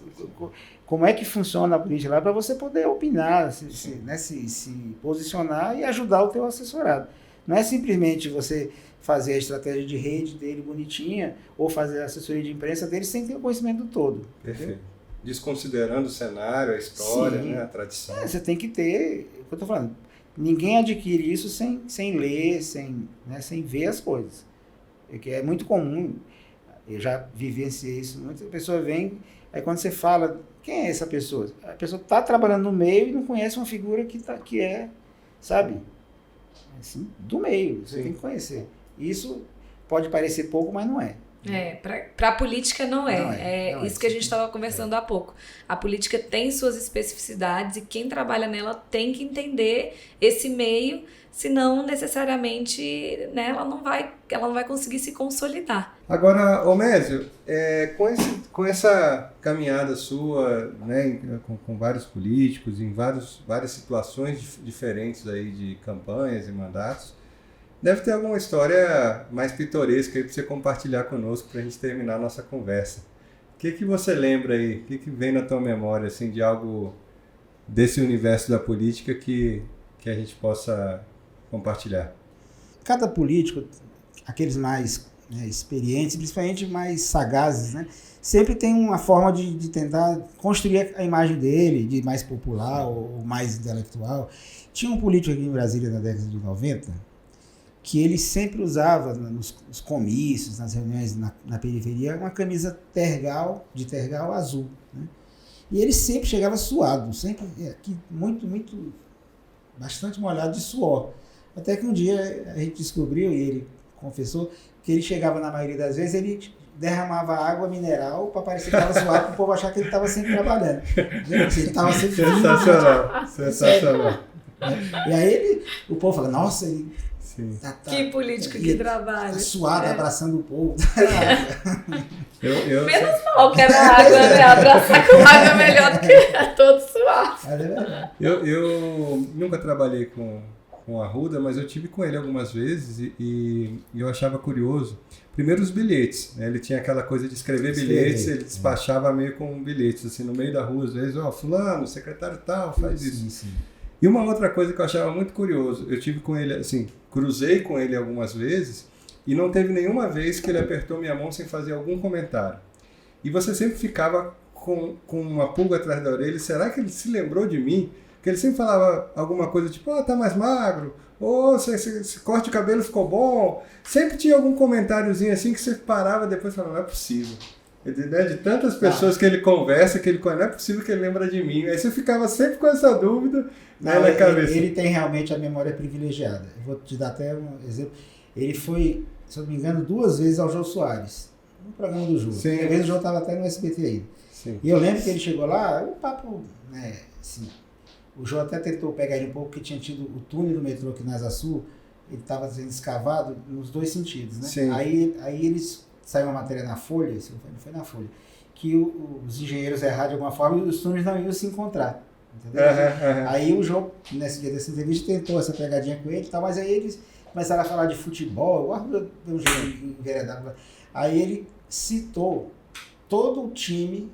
como é que funciona a política lá, para você poder opinar, se posicionar e ajudar o teu assessorado. Não é simplesmente você fazer a estratégia de rede dele bonitinha ou fazer a assessoria de imprensa dele sem ter o conhecimento todo. Perfeito. Entendeu? Desconsiderando o cenário, a história, né, a tradição. Você tem que ter, o que eu estou falando, ninguém adquire isso sem ler, sem ver as coisas. Que é muito comum, eu já vivenciei isso, muita pessoa vem, aí quando você fala, quem é essa pessoa? A pessoa está trabalhando no meio e não conhece uma figura que é, sabe, assim, do meio, você tem que conhecer. Isso pode parecer pouco, mas não é. Para a política não é. Não é isso que a gente estava conversando há pouco. A política tem suas especificidades e quem trabalha nela tem que entender esse meio, senão necessariamente, né, ela não vai conseguir se consolidar. Agora, Omésio, com essa caminhada sua, né, com vários políticos, em várias situações diferentes aí de campanhas e mandatos, deve ter alguma história mais pitoresca aí para você compartilhar conosco para a gente terminar a nossa conversa. O que você lembra aí? O que vem na tua memória assim, de algo desse universo da política que a gente possa compartilhar? Cada político, aqueles mais experientes, principalmente mais sagazes, né, sempre tem uma forma de tentar construir a imagem dele, de mais popular ou mais intelectual. Tinha um político aqui em Brasília na década de 90, que ele sempre usava nos comícios, nas reuniões na periferia, uma camisa de tergal azul. Né? E ele sempre chegava suado, sempre aqui, bastante molhado de suor. Até que um dia a gente descobriu, e ele confessou, que ele chegava na maioria das vezes, ele derramava água mineral para parecer que estava suado, para o povo achar que ele estava sempre trabalhando. Ele estava sempre... Sensacional. E aí o povo fala, nossa, ele... Que político que trabalha. Tá suado, abraçando o povo. Menos mal que era água, né? Abraçar com água é melhor do que todo suado. Eu nunca trabalhei com Arruda, mas eu tive com ele algumas vezes e eu achava curioso. Primeiro os bilhetes, né? Ele tinha aquela coisa de escrever bilhetes, ele despachava meio com bilhetes, assim, no meio da rua, às vezes, fulano, secretário tal, faz isso. Sim. E uma outra coisa que eu achava muito curioso, eu tive com ele, assim, cruzei com ele algumas vezes e não teve nenhuma vez que ele apertou minha mão sem fazer algum comentário. E você sempre ficava com uma pulga atrás da orelha, será que ele se lembrou de mim? Porque ele sempre falava alguma coisa tipo, tá mais magro, ou esse corte de cabelo ficou bom. Sempre tinha algum comentáriozinho assim que você parava depois e falava, não é possível. De tantas pessoas que ele conversa, que ele conhece, não é possível que ele lembra de mim. Aí você ficava sempre com essa dúvida na cabeça. Ele tem realmente a memória privilegiada. Eu vou te dar até um exemplo. Ele foi, se eu não me engano, 2 vezes ao Jô Soares, no programa do Jô. Sim. Uma vez o Jô estava até no SBT ainda. Sim. E eu lembro que ele chegou lá, o papo, né, assim, o Jô até tentou pegar ele um pouco, porque tinha tido o túnel do metrô aqui na Asa Sul, ele estava sendo escavado nos 2 sentidos, né? Sim. Aí eles... Saiu uma matéria na Folha, não foi na Folha, que os engenheiros erraram de alguma forma e os túneis não iam se encontrar. Entendeu? Aí o João, nesse dia dessa entrevista, tentou essa pegadinha com ele e tal, mas aí eles começaram a falar de futebol, o Arruda deu um jeito de enveredar. Aí ele citou todo o time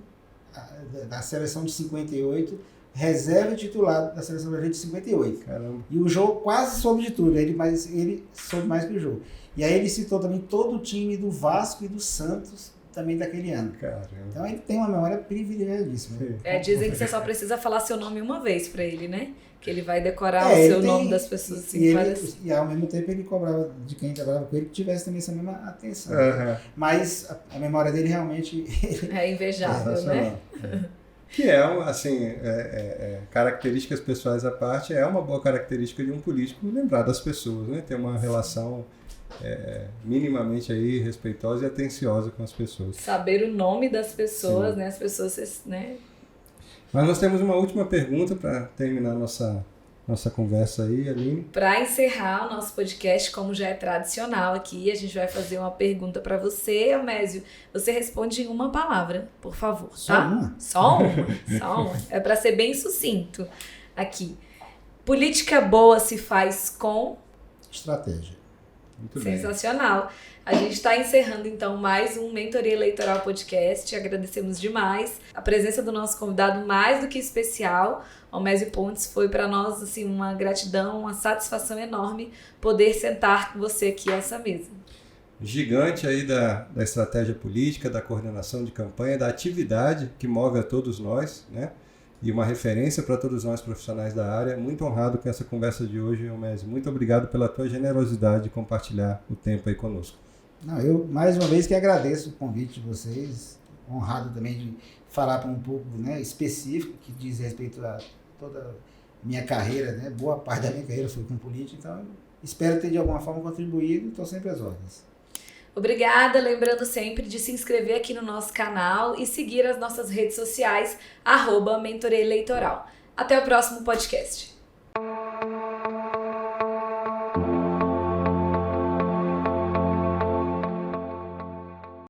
da seleção de 58, reserva e titular da seleção brasileira de 58. Caramba. E o João quase soube de tudo, mas ele soube mais que o João. E aí ele citou também todo o time do Vasco e do Santos também daquele ano. Caramba. Então ele tem uma memória privilegiadíssima. Dizem que você só precisa falar seu nome uma vez pra ele, né? Que ele vai decorar o seu nome das pessoas. Assim, e ao mesmo tempo ele cobrava de quem trabalhava com ele que tivesse também essa mesma atenção. Né? Mas a memória dele realmente... é invejável, né? Que assim, características pessoais à parte, é uma boa característica de um político lembrar das pessoas, né? Ter uma relação minimamente aí respeitosa e atenciosa com as pessoas. Saber o nome das pessoas, né? As pessoas, né? Mas nós temos uma última pergunta para terminar nossa conversa aí, Aline. Para encerrar o nosso podcast, como já é tradicional aqui, a gente vai fazer uma pergunta para você, Omésio. Você responde em uma palavra, por favor, tá? Só uma. É para ser bem sucinto aqui. Política boa se faz com... Estratégia. Muito bem. Sensacional. A gente está encerrando, então, mais um Mentoria Eleitoral Podcast. Agradecemos demais. A presença do nosso convidado mais do que especial, Almésio Pontes, foi para nós assim, uma gratidão, uma satisfação enorme poder sentar com você aqui a essa mesa. Gigante aí da estratégia política, da coordenação de campanha, da atividade que move a todos nós, né? E uma referência para todos nós profissionais da área. Muito honrado com essa conversa de hoje, Almésio. Muito obrigado pela tua generosidade de compartilhar o tempo aí conosco. Não, eu mais uma vez que agradeço o convite de vocês, honrado também de falar para um pouco, né, específico que diz respeito a toda a minha carreira, né? Boa parte da minha carreira foi com política, então espero ter de alguma forma contribuído e estou sempre às ordens. Obrigada, lembrando sempre de se inscrever aqui no nosso canal e seguir as nossas redes sociais, @Mentoria Eleitoral. Até o próximo podcast.